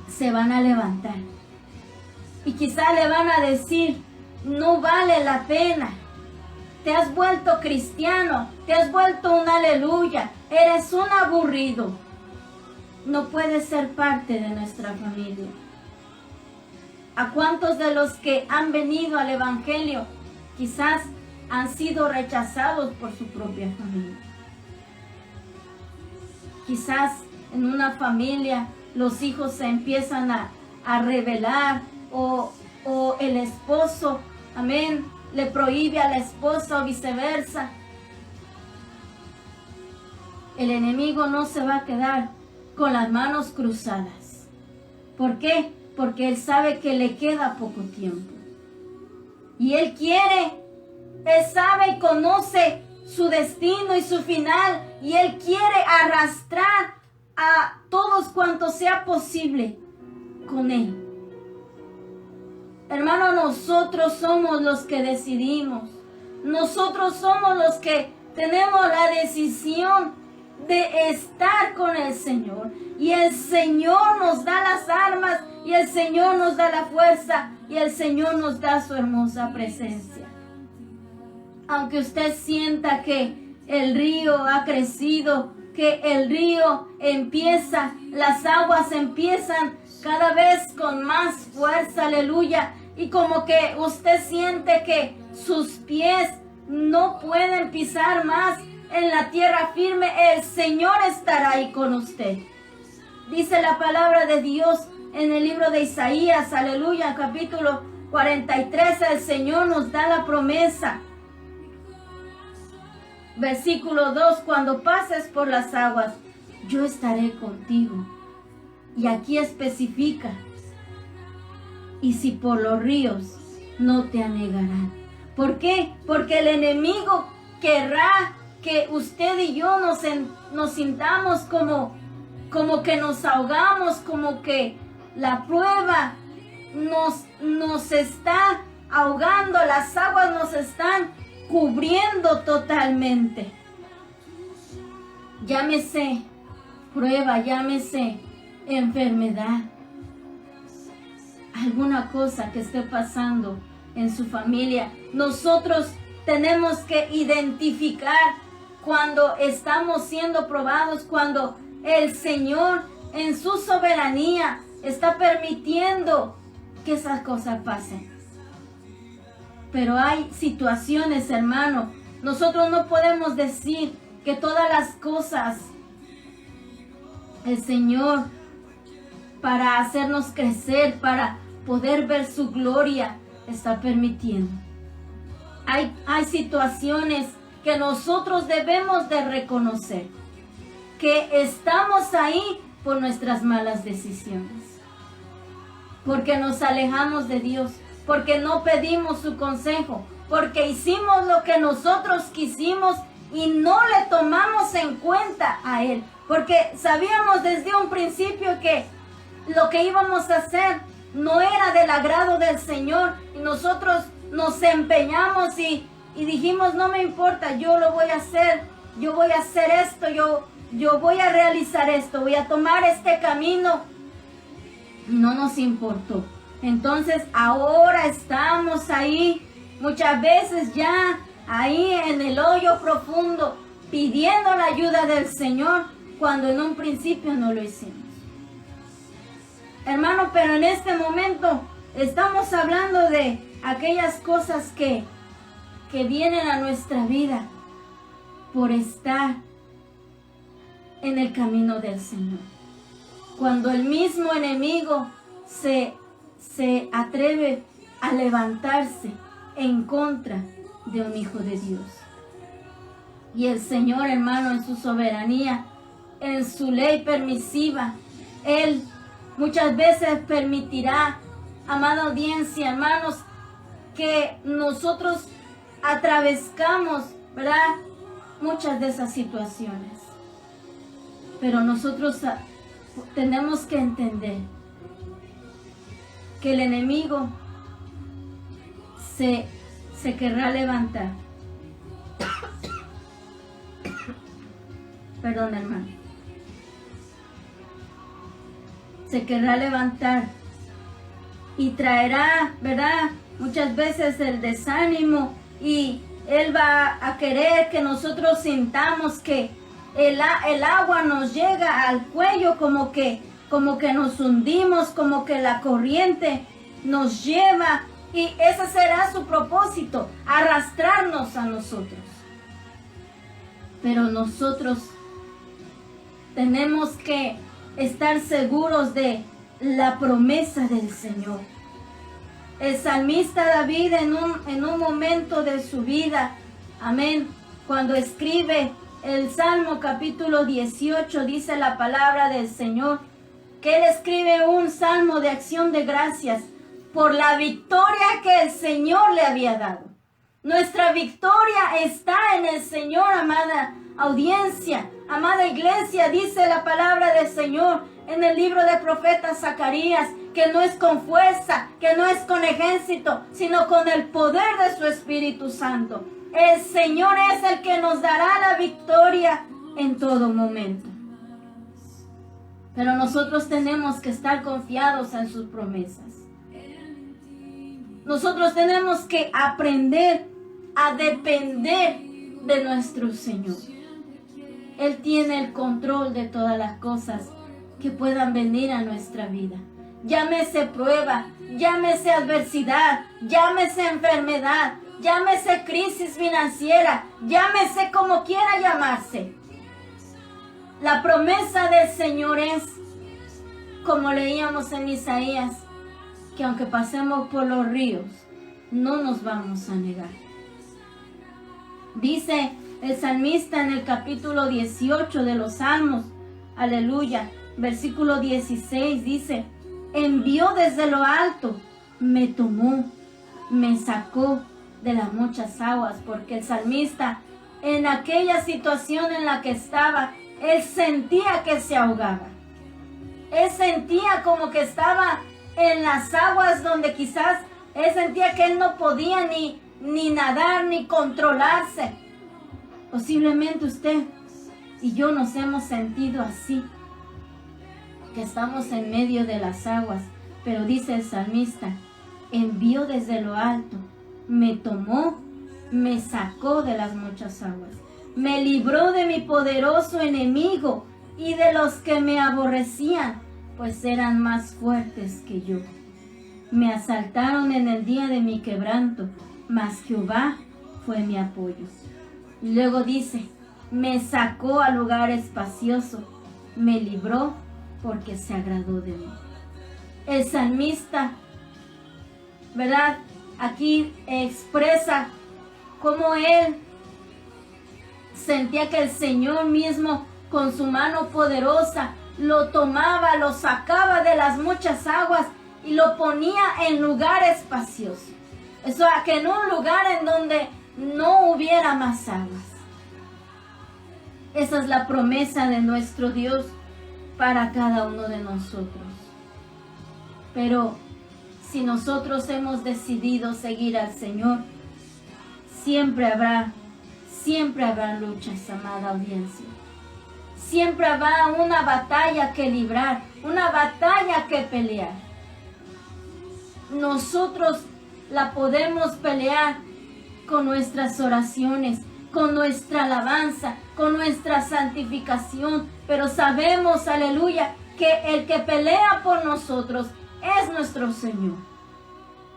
se van a levantar. Y quizá le van a decir, no vale la pena. Te has vuelto cristiano, te has vuelto un aleluya, eres un aburrido. No puedes ser parte de nuestra familia. ¿A cuántos de los que han venido al Evangelio quizás han sido rechazados por su propia familia? Quizás en una familia los hijos se empiezan a rebelar o el esposo, amén, le prohíbe a la esposa o viceversa. El enemigo no se va a quedar con las manos cruzadas. ¿Por qué? Porque él sabe que le queda poco tiempo. Y él sabe y conoce su destino y su final. Y él quiere arrastrar a todos cuantos sea posible con él. Hermano, nosotros somos los que decidimos. Nosotros somos los que tenemos la decisión de estar con el Señor. Y el Señor nos da las armas, y el Señor nos da la fuerza, y el Señor nos da su hermosa presencia. Aunque usted sienta que el río ha crecido, que el río empieza, las aguas empiezan cada vez con más fuerza, aleluya, y como que usted siente que sus pies no pueden pisar más en la tierra firme, el Señor estará ahí con usted. Dice la palabra de Dios en el libro de Isaías, aleluya, capítulo 43, el Señor nos da la promesa. Versículo 2, cuando pases por las aguas, yo estaré contigo. Y aquí especifica, y si por los ríos, no te anegarán. ¿Por qué? Porque el enemigo querrá que usted y yo nos sintamos como como que nos ahogamos, como que la prueba nos está ahogando, las aguas nos están cubriendo totalmente. Llámese prueba, llámese enfermedad, alguna cosa que esté pasando en su familia. Nosotros tenemos que identificar cuando estamos siendo probados, cuando el Señor en su soberanía está permitiendo que esas cosas pasen. Pero hay situaciones, hermano, nosotros no podemos decir que todas las cosas el Señor, para hacernos crecer, para poder ver su gloria, está permitiendo. Hay situaciones que nosotros debemos de reconocer, que estamos ahí por nuestras malas decisiones, porque nos alejamos de Dios, porque no pedimos su consejo, porque hicimos lo que nosotros quisimos y no le tomamos en cuenta a Él, porque sabíamos desde un principio que lo que íbamos a hacer no era del agrado del Señor, y nosotros nos empeñamos y dijimos, no me importa, yo lo voy a hacer, yo voy a hacer esto, yo voy a realizar esto, voy a tomar este camino. No nos importó. Entonces ahora estamos ahí, muchas veces ya ahí en el hoyo profundo, pidiendo la ayuda del Señor, cuando en un principio no lo hicimos. Hermano, pero en este momento estamos hablando de aquellas cosas que vienen a nuestra vida por estar en el camino del Señor. Cuando el mismo enemigo se atreve a levantarse en contra de un hijo de Dios. Y el Señor, hermano, en su soberanía, en su ley permisiva, Él muchas veces permitirá, amada audiencia, hermanos, que nosotros atravesamos, ¿verdad?, muchas de esas situaciones. Pero nosotros tenemos que entender que el enemigo se querrá levantar. Perdón, hermano. Se querrá levantar y traerá, ¿verdad?, muchas veces el desánimo, y él va a querer que nosotros sintamos que el agua nos llega al cuello, como que nos hundimos, como que la corriente nos lleva, y ese será su propósito, arrastrarnos a nosotros. Pero nosotros tenemos que estar seguros de la promesa del Señor. El salmista David en un momento de su vida, amén, cuando escribe el Salmo capítulo 18, dice la palabra del Señor, que él escribe un salmo de acción de gracias por la victoria que el Señor le había dado. Nuestra victoria está en el Señor, amada audiencia, amada iglesia. Dice la palabra del Señor en el libro del profeta Zacarías, que no es con fuerza, que no es con ejército, sino con el poder de su Espíritu Santo. El Señor es el que nos dará la victoria en todo momento. Pero nosotros tenemos que estar confiados en sus promesas. Nosotros tenemos que aprender a depender de nuestro Señor. Él tiene el control de todas las cosas que puedan venir a nuestra vida. Llámese prueba, llámese adversidad, llámese enfermedad, llámese crisis financiera, llámese como quiera llamarse. La promesa del Señor es, como leíamos en Isaías, que aunque pasemos por los ríos, no nos vamos a negar. Dice el salmista en el capítulo 18 de los Salmos, aleluya, versículo 16, dice, envió desde lo alto, me tomó, me sacó de las muchas aguas, porque el salmista, en aquella situación en la que estaba, él sentía que se ahogaba. Él sentía como que estaba en las aguas donde quizás él sentía que él no podía ni nadar ni controlarse. Posiblemente usted y yo nos hemos sentido así, que estamos en medio de las aguas, pero dice el salmista, envió desde lo alto, me tomó, me sacó de las muchas aguas, me libró de mi poderoso enemigo y de los que me aborrecían, pues eran más fuertes que yo. Me asaltaron en el día de mi quebranto, mas Jehová fue mi apoyo. Y luego dice, me sacó a lugar espacioso, me libró porque se agradó de mí. El salmista, ¿verdad? Aquí expresa cómo él sentía que el Señor mismo con su mano poderosa lo tomaba, lo sacaba de las muchas aguas y lo ponía en lugar espacioso. Eso, que en un lugar en donde no hubiera más aguas. Esa es la promesa de nuestro Dios para cada uno de nosotros. Pero si nosotros hemos decidido seguir al Señor, siempre habrá luchas, amada audiencia. Siempre habrá una batalla que librar, una batalla que pelear. Nosotros la podemos pelear con nuestras oraciones, con nuestra alabanza, con nuestra santificación, pero sabemos, aleluya, que el que pelea por nosotros es nuestro Señor,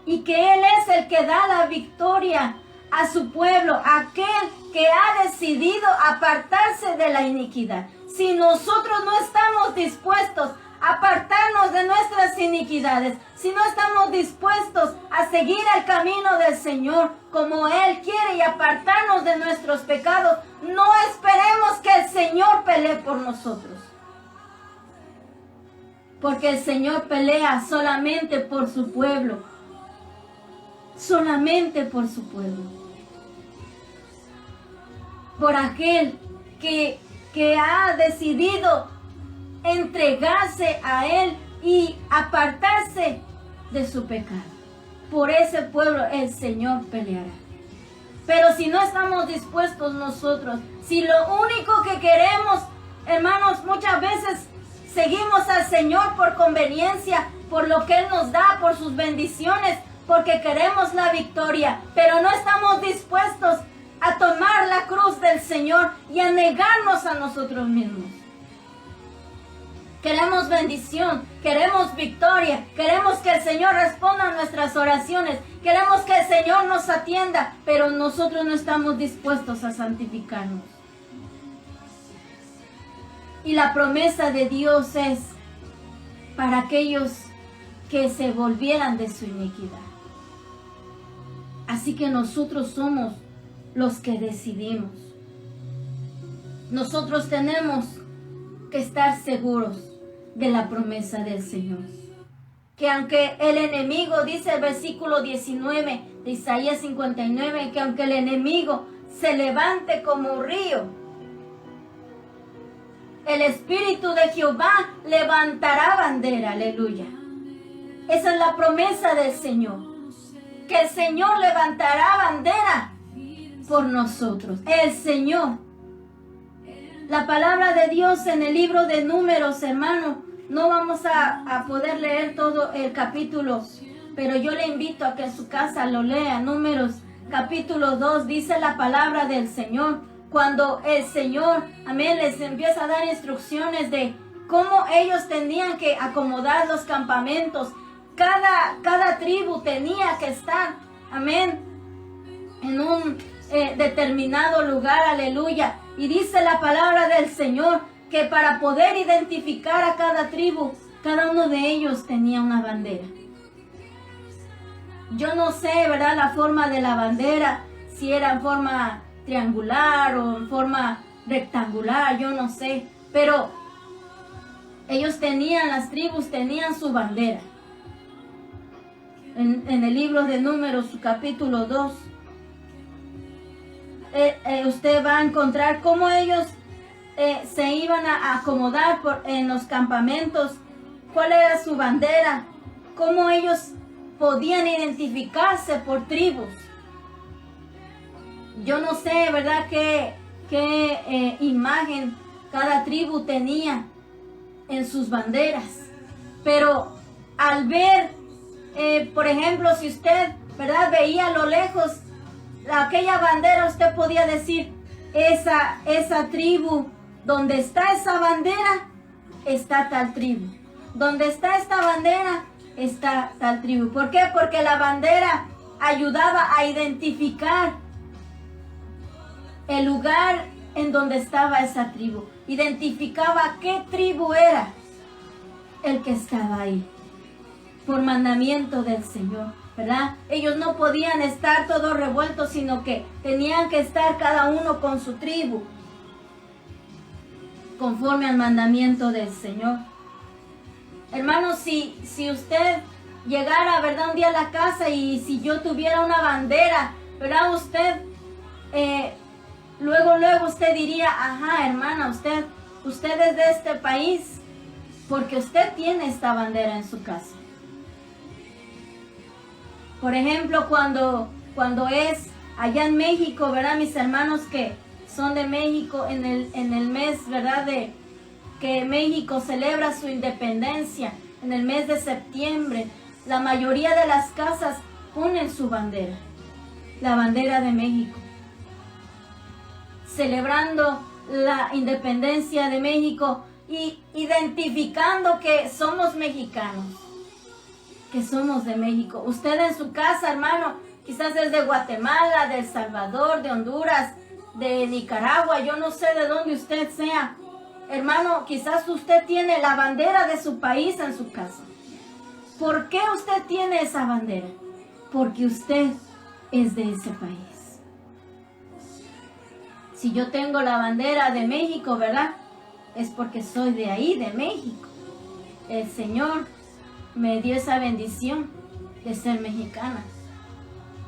y que Él es el que da la victoria a su pueblo, aquel que ha decidido apartarse de la iniquidad. Si nosotros no estamos dispuestos a apartarnos de nuestras iniquidades, si no estamos dispuestos a seguir el camino del Señor como Él quiere y apartarnos de nuestros pecados, no esperemos que el Señor pelee por nosotros. Porque el Señor pelea solamente por su pueblo. Solamente por su pueblo. Por aquel que ha decidido entregarse a Él y apartarse de su pecado. Por ese pueblo el Señor peleará. Pero si no estamos dispuestos nosotros, si lo único que queremos, hermanos, muchas veces seguimos al Señor por conveniencia, por lo que Él nos da, por sus bendiciones, porque queremos la victoria, pero no estamos dispuestos a tomar la cruz del Señor y a negarnos a nosotros mismos. Queremos bendición, queremos victoria, queremos que el Señor responda a nuestras oraciones, queremos que el Señor nos atienda, pero nosotros no estamos dispuestos a santificarnos. Y la promesa de Dios es para aquellos que se volvieran de su iniquidad. Así que nosotros somos los que decidimos. Nosotros tenemos que estar seguros de la promesa del Señor. Que aunque el enemigo, dice el versículo 19 de Isaías 59, que aunque el enemigo se levante como un río, el Espíritu de Jehová levantará bandera, aleluya. Esa es la promesa del Señor, que el Señor levantará bandera por nosotros. El Señor. La palabra de Dios en el libro de Números, hermano, no vamos a poder leer todo el capítulo, pero yo le invito a que en su casa lo lea. Números capítulo 2 dice la palabra del Señor, cuando el Señor, amén, les empieza a dar instrucciones de cómo ellos tenían que acomodar los campamentos. Cada tribu tenía que estar, amén, en un determinado lugar, aleluya. Y dice la palabra del Señor que para poder identificar a cada tribu, cada uno de ellos tenía una bandera. Yo no sé, ¿verdad?, la forma de la bandera, si era en forma triangular o en forma rectangular, yo no sé. Pero ellos tenían, las tribus tenían su bandera. En el libro de Números, su capítulo 2, usted va a encontrar cómo ellos se iban a acomodar en los campamentos cuál era su bandera, cómo ellos podían identificarse por tribus. Yo no sé, ¿verdad?, qué imagen cada tribu tenía en sus banderas. Pero al ver, por ejemplo, si usted, ¿verdad?, veía a lo lejos aquella bandera, usted podía decir, esa tribu, donde está esa bandera, está tal tribu. Donde está esta bandera, está tal tribu. ¿Por qué? Porque la bandera ayudaba a identificar el lugar en donde estaba esa tribu. Identificaba qué tribu era el que estaba ahí. Por mandamiento del Señor, ¿verdad? Ellos no podían estar todos revueltos, sino que tenían que estar cada uno con su tribu, conforme al mandamiento del Señor. Hermanos, si usted llegara, ¿verdad?, un día a la casa y si yo tuviera una bandera, ¿verdad?, usted, luego usted diría, ajá, hermana, usted es de este país, porque usted tiene esta bandera en su casa. Por ejemplo, cuando es allá en México, ¿verdad?, mis hermanos que son de México, en el mes, ¿verdad?, de que México celebra su independencia, en el mes de septiembre, la mayoría de las casas ponen su bandera, la bandera de México, celebrando la independencia de México y identificando que somos mexicanos, que somos de México. Usted en su casa, hermano, quizás es de Guatemala, de El Salvador, de Honduras, de Nicaragua, yo no sé de dónde usted sea. Hermano, quizás usted tiene la bandera de su país en su casa. ¿Por qué usted tiene esa bandera? Porque usted es de ese país. Si yo tengo la bandera de México, ¿verdad?, es porque soy de ahí, de México. El Señor me dio esa bendición de ser mexicana.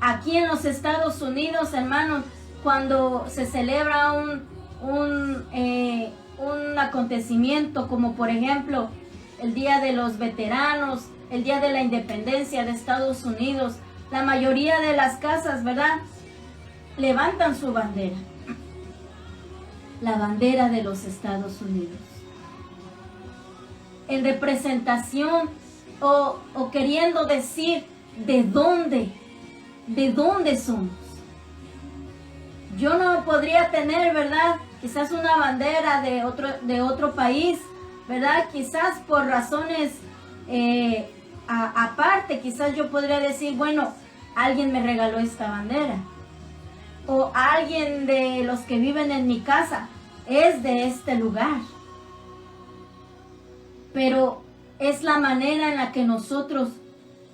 Aquí en los Estados Unidos, hermanos, cuando se celebra un acontecimiento como por ejemplo el Día de los Veteranos, el Día de la Independencia de Estados Unidos, la mayoría de las casas, ¿verdad?, levantan su bandera, la bandera de los Estados Unidos, en representación o queriendo decir de dónde somos. Yo no podría tener, ¿verdad?, quizás una bandera de otro país, ¿verdad? Quizás por razones aparte, quizás yo podría decir, bueno, alguien me regaló esta bandera. O alguien de los que viven en mi casa es de este lugar. Pero es la manera en la que nosotros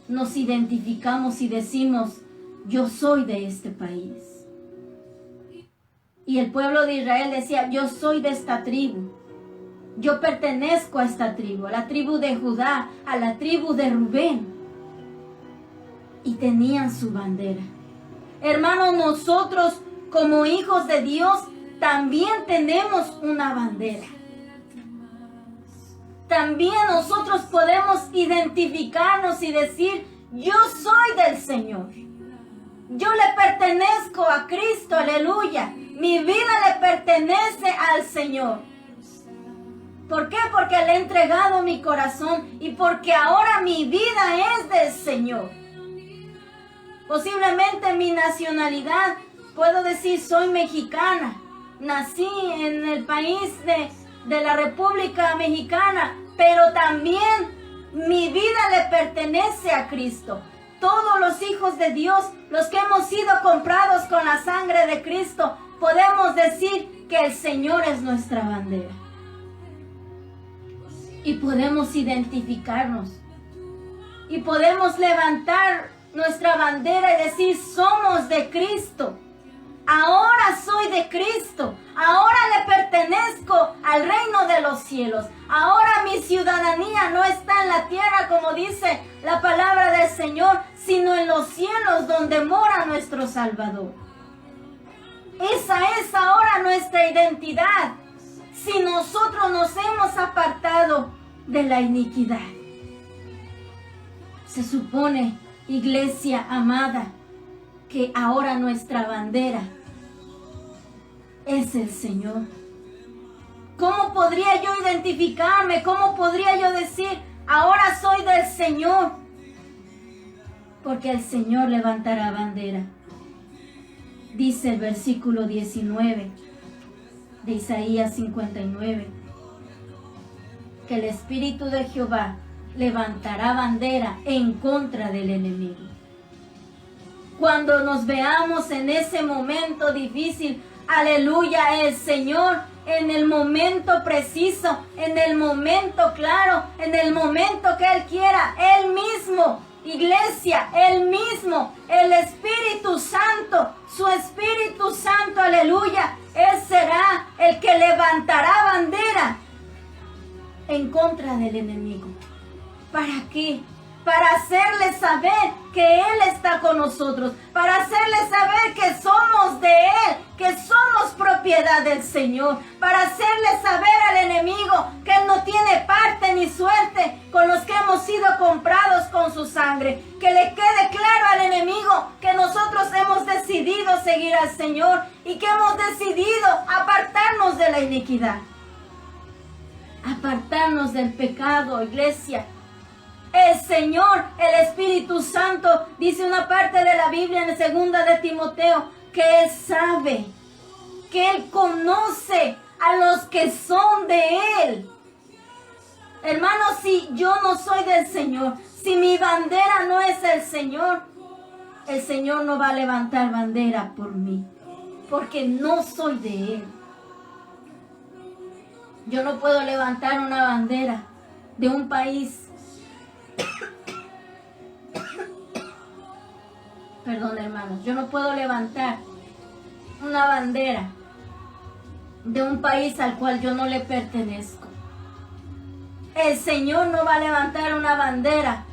nos identificamos y decimos, yo soy de este país. Y el pueblo de Israel decía, yo soy de esta tribu. Yo pertenezco a esta tribu, a la tribu de Judá, a la tribu de Rubén. Y tenían su bandera. Hermanos, nosotros como hijos de Dios también tenemos una bandera. También nosotros podemos identificarnos y decir, yo soy del Señor. Yo le pertenezco a Cristo, aleluya. Mi vida le pertenece al Señor. ¿Por qué? Porque le he entregado mi corazón y porque ahora mi vida es del Señor. Posiblemente mi nacionalidad, puedo decir, soy mexicana. Nací en el país de la República Mexicana, pero también mi vida le pertenece a Cristo. Todos los hijos de Dios, los que hemos sido comprados con la sangre de Cristo, podemos decir que el Señor es nuestra bandera. Y podemos identificarnos. Y podemos levantar nuestra bandera y decir, somos de Cristo. Ahora soy de Cristo. Ahora le pertenezco al reino de los cielos. Ahora mi ciudadanía no está en la tierra, como dice la palabra del Señor, sino en los cielos donde mora nuestro Salvador. Esa es ahora nuestra identidad. Si nosotros nos hemos apartado de la iniquidad. Se supone, iglesia amada, que ahora nuestra bandera es el Señor. ¿Cómo podría yo identificarme? ¿Cómo podría yo decir, ahora soy del Señor? Porque el Señor levantará bandera. Dice el versículo 19 de Isaías 59, que el Espíritu de Jehová levantará bandera en contra del enemigo. Cuando nos veamos en ese momento difícil, aleluya, el Señor en el momento preciso, en el momento claro, en el momento que Él quiera, Él mismo, iglesia, Él mismo, el Espíritu Santo, su Espíritu Santo, aleluya, Él será el que levantará bandera en contra del enemigo. ¿Para qué? Para hacerle saber que Él está con nosotros, para hacerle saber que somos de Él, que somos propiedad del Señor, para hacerle saber al enemigo que Él no tiene parte ni suerte con los que hemos sido comprados con su sangre, que le quede claro al enemigo que nosotros hemos decidido seguir al Señor y que hemos decidido apartarnos de la iniquidad, apartarnos del pecado, iglesia. El Señor, el Espíritu Santo, dice una parte de la Biblia en 2 de Timoteo, que Él sabe, que Él conoce a los que son de Él. Hermanos, si yo no soy del Señor, si mi bandera no es el Señor no va a levantar bandera por mí, porque no soy de Él. Yo no puedo levantar una bandera de un país. Perdón, hermanos, yo no puedo levantar una bandera de un país al cual yo no le pertenezco. El Señor no va a levantar una bandera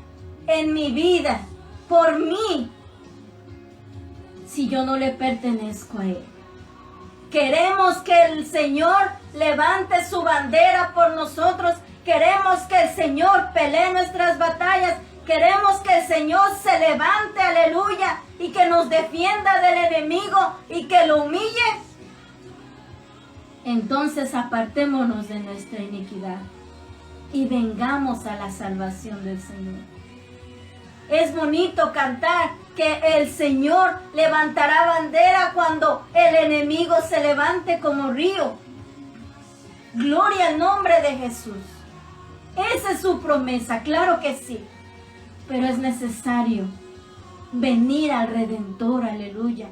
en mi vida por mí si yo no le pertenezco a Él. Queremos que el Señor levante su bandera por nosotros. Queremos que el Señor pelee nuestras batallas. Queremos que el Señor se levante, aleluya, y que nos defienda del enemigo y que lo humille. Entonces apartémonos de nuestra iniquidad y vengamos a la salvación del Señor. Es bonito cantar que el Señor levantará bandera cuando el enemigo se levante como río. Gloria al nombre de Jesús. Esa es su promesa, claro que sí. Pero es necesario venir al Redentor, aleluya.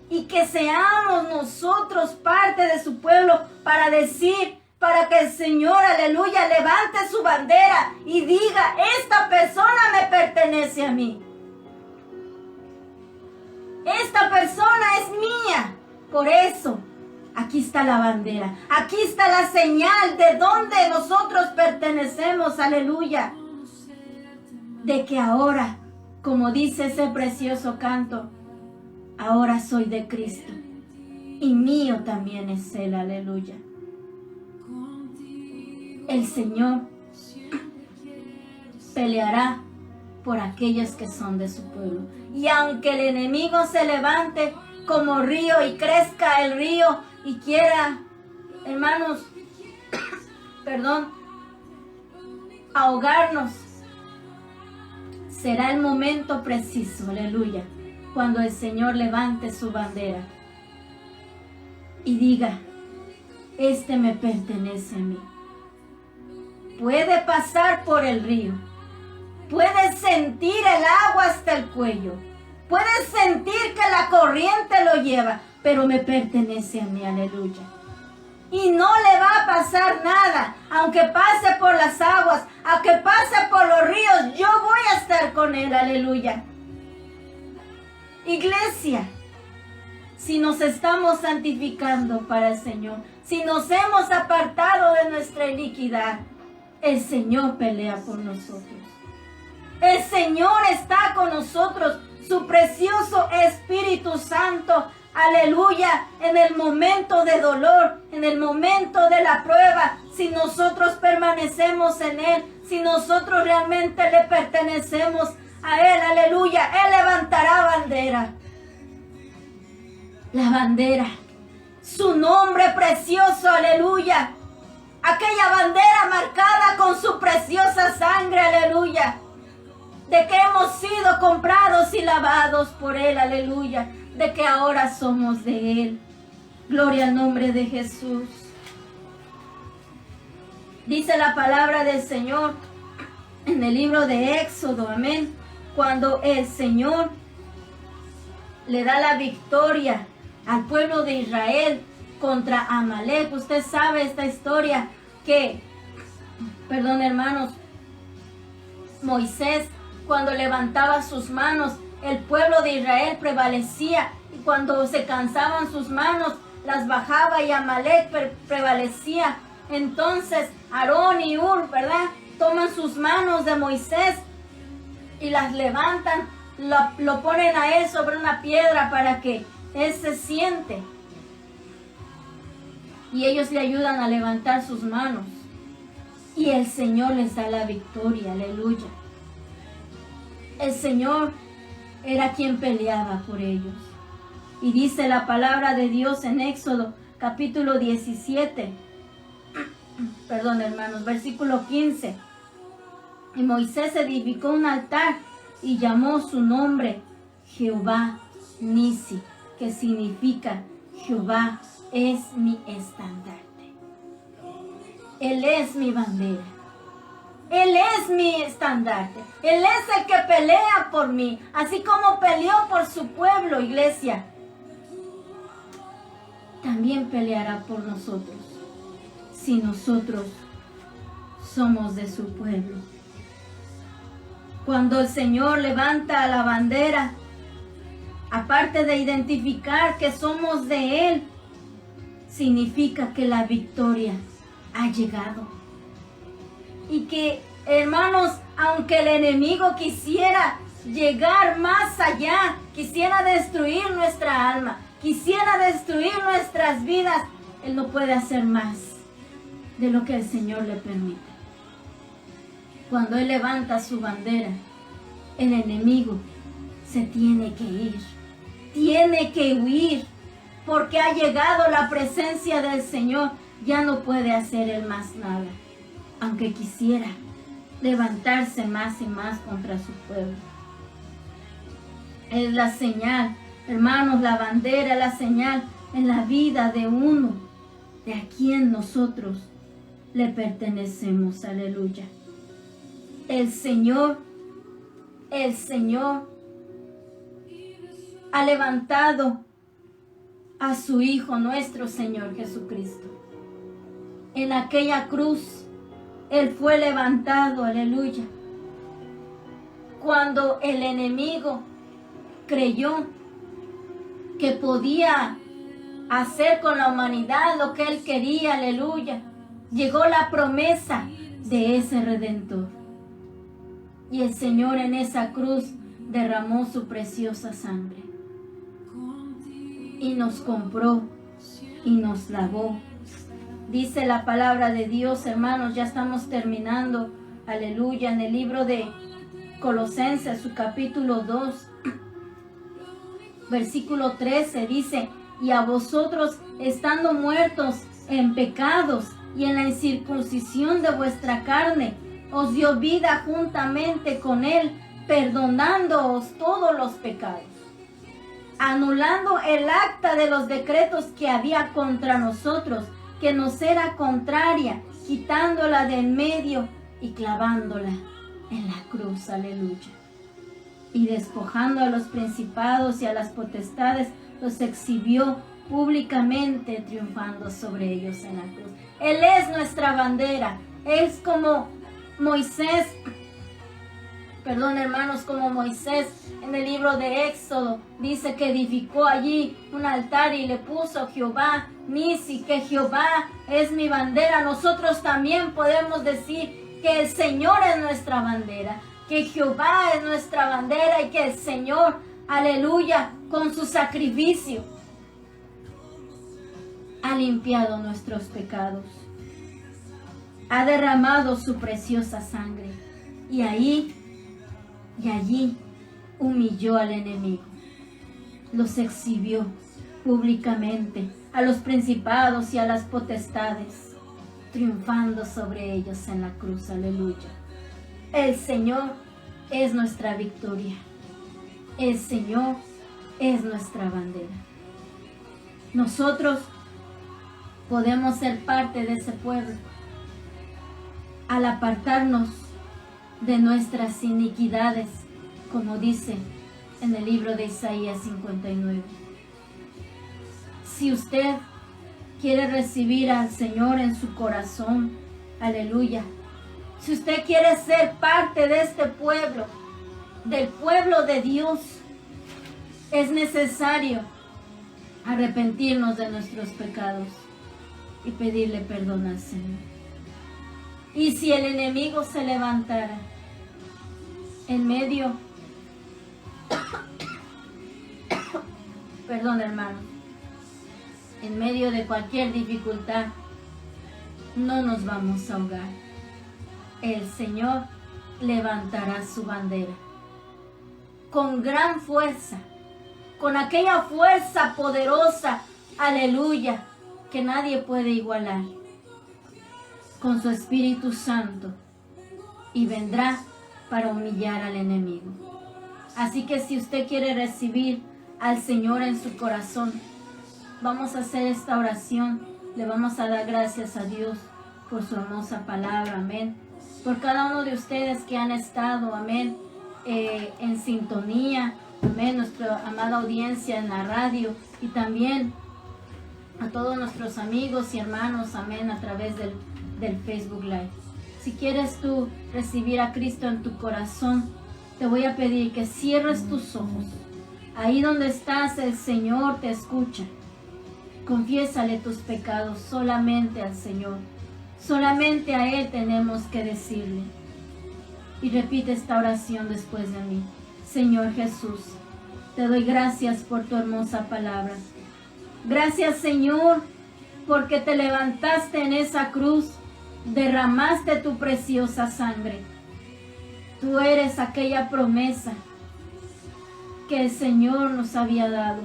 Y que seamos nosotros parte de su pueblo para decir, para que el Señor, aleluya, levante su bandera y diga, esta persona me pertenece a mí. Esta persona es mía. Por eso, aquí está la bandera. Aquí está la señal de donde nosotros pertenecemos, aleluya. De que ahora, como dice ese precioso canto, ahora soy de Cristo y mío también es Él, aleluya. El Señor peleará por aquellos que son de su pueblo. Y aunque el enemigo se levante como río y crezca el río y quiera, hermanos, ahogarnos, será el momento preciso, aleluya, cuando el Señor levante su bandera y diga, este me pertenece a mí. Puede pasar por el río, puede sentir el agua hasta el cuello, puede sentir que la corriente lo lleva, pero me pertenece a mí, aleluya. Y no le va a pasar nada, aunque pase por las aguas, aunque pase por los ríos, yo voy a estar con Él, aleluya. Iglesia, si nos estamos santificando para el Señor, si nos hemos apartado de nuestra iniquidad, el Señor pelea por nosotros. El Señor está con nosotros, su precioso Espíritu Santo, aleluya, en el momento de dolor, en el momento de la prueba, si nosotros permanecemos en Él, si nosotros realmente le pertenecemos a Él, aleluya, Él levantará bandera. La bandera, su nombre precioso, aleluya. Aquella bandera marcada con su preciosa sangre, aleluya. De que hemos sido comprados y lavados por Él, aleluya. De que ahora somos de Él. Gloria al nombre de Jesús. Dice la palabra del Señor en el libro de Éxodo, amén. Cuando el Señor le da la victoria al pueblo de Israel contra Amalek. Usted sabe esta historia que, perdón hermanos, Moisés cuando levantaba sus manos, el pueblo de Israel prevalecía, y cuando se cansaban sus manos, las bajaba y Amalek prevalecía. Entonces Aarón y Hur, ¿verdad?, toman sus manos de Moisés y las levantan, lo ponen a él sobre una piedra para que él se siente. Y ellos le ayudan a levantar sus manos. Y el Señor les da la victoria, aleluya. El Señor era quien peleaba por ellos. Y dice la palabra de Dios en Éxodo capítulo 17. Perdón hermanos, versículo 15. Y Moisés edificó un altar y llamó su nombre Jehová Nisi, que significa Jehová es mi estandarte. Él es mi bandera. Él es mi estandarte. Él es el que pelea por mí, así como peleó por su pueblo, iglesia. También peleará por nosotros, si nosotros somos de su pueblo. Cuando el Señor levanta la bandera, aparte de identificar que somos de Él, significa que la victoria ha llegado. Y que, hermanos, aunque el enemigo quisiera llegar más allá, quisiera destruir nuestra alma, quisiera destruir nuestras vidas, Él no puede hacer más de lo que el Señor le permite. Cuando Él levanta su bandera, el enemigo se tiene que ir, tiene que huir, porque ha llegado la presencia del Señor. Ya no puede hacer Él más nada, aunque quisiera levantarse más y más contra su pueblo. Es la señal, hermanos, la bandera, la señal en la vida de uno, de a quien nosotros le pertenecemos, aleluya. El Señor ha levantado a su Hijo, nuestro Señor Jesucristo. En aquella cruz, Él fue levantado, aleluya. Cuando el enemigo creyó que podía hacer con la humanidad lo que Él quería, aleluya, llegó la promesa de ese Redentor. Y el Señor en esa cruz derramó su preciosa sangre. Y nos compró y nos lavó. Dice la palabra de Dios, hermanos, ya estamos terminando, aleluya, en el libro de Colosenses, su capítulo 2, versículo 13, dice: y a vosotros, estando muertos en pecados y en la incircuncisión de vuestra carne, os dio vida juntamente con Él, perdonándoos todos los pecados, anulando el acta de los decretos que había contra nosotros, que nos era contraria, quitándola de en medio y clavándola en la cruz, aleluya. Y despojando a los principados y a las potestades, los exhibió públicamente, triunfando sobre ellos en la cruz. Él es nuestra bandera. Es como Moisés, perdón hermanos, como Moisés en el libro de Éxodo dice que edificó allí un altar y le puso Jehová Nisi, que Jehová es mi bandera. Nosotros también podemos decir que el Señor es nuestra bandera, que Jehová es nuestra bandera, y que el Señor, aleluya, con su sacrificio, limpiado nuestros pecados, ha derramado su preciosa sangre y allí humilló al enemigo, los exhibió públicamente a los principados y a las potestades, triunfando sobre ellos en la cruz. Aleluya. El Señor es nuestra victoria. El Señor es nuestra bandera. Nosotros podemos ser parte de ese pueblo al apartarnos de nuestras iniquidades, como dice en el libro de Isaías 59. Si usted quiere recibir al Señor en su corazón, aleluya. Si usted quiere ser parte de este pueblo, del pueblo de Dios, es necesario arrepentirnos de nuestros pecados y pedirle perdón al Señor. Y si el enemigo se levantara en medio, perdón hermano, en medio de cualquier dificultad, no nos vamos a ahogar. El Señor levantará su bandera con gran fuerza, con aquella fuerza poderosa, aleluya, que nadie puede igualar, con su Espíritu Santo, y vendrá para humillar al enemigo. Así que si usted quiere recibir al Señor en su corazón, vamos a hacer esta oración. Le vamos a dar gracias a Dios por su hermosa palabra, amén. Por cada uno de ustedes que han estado, amén, en sintonía, amén, nuestra amada audiencia en la radio, y también a todos nuestros amigos y hermanos, amén, a través del Facebook Live. Si quieres tú recibir a Cristo en tu corazón, te voy a pedir que cierres tus ojos. Ahí donde estás, el Señor te escucha. Confiésale tus pecados solamente al Señor. Solamente a Él tenemos que decirle. Y repite esta oración después de mí. Señor Jesús, te doy gracias por tu hermosa palabra. Gracias, Señor, porque te levantaste en esa cruz, derramaste tu preciosa sangre. Tú eres aquella promesa que el Señor nos había dado,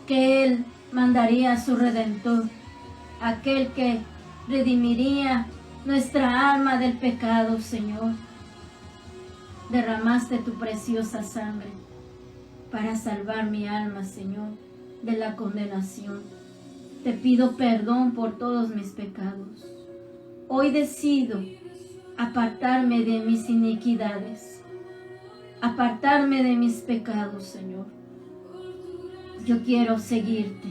que Él mandaría a su Redentor, aquel que redimiría nuestra alma del pecado, Señor. Derramaste tu preciosa sangre para salvar mi alma, Señor, de la condenación. Te pido perdón por todos mis pecados. Hoy decido apartarme de mis iniquidades, apartarme de mis pecados, Señor. Yo quiero seguirte.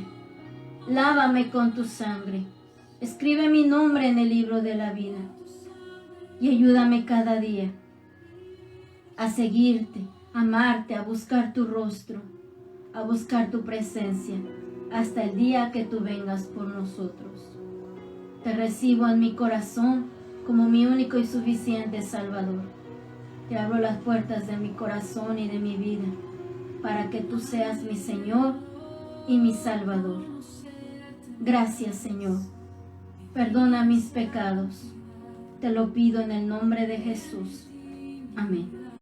Lávame con tu sangre. Escribe mi nombre en el libro de la vida y ayúdame cada día a seguirte, a amarte, a buscar tu rostro, a buscar tu presencia, hasta el día que tú vengas por nosotros. Te recibo en mi corazón como mi único y suficiente Salvador. Te abro las puertas de mi corazón y de mi vida, para que tú seas mi Señor y mi Salvador. Gracias, Señor. Perdona mis pecados. Te lo pido en el nombre de Jesús. Amén.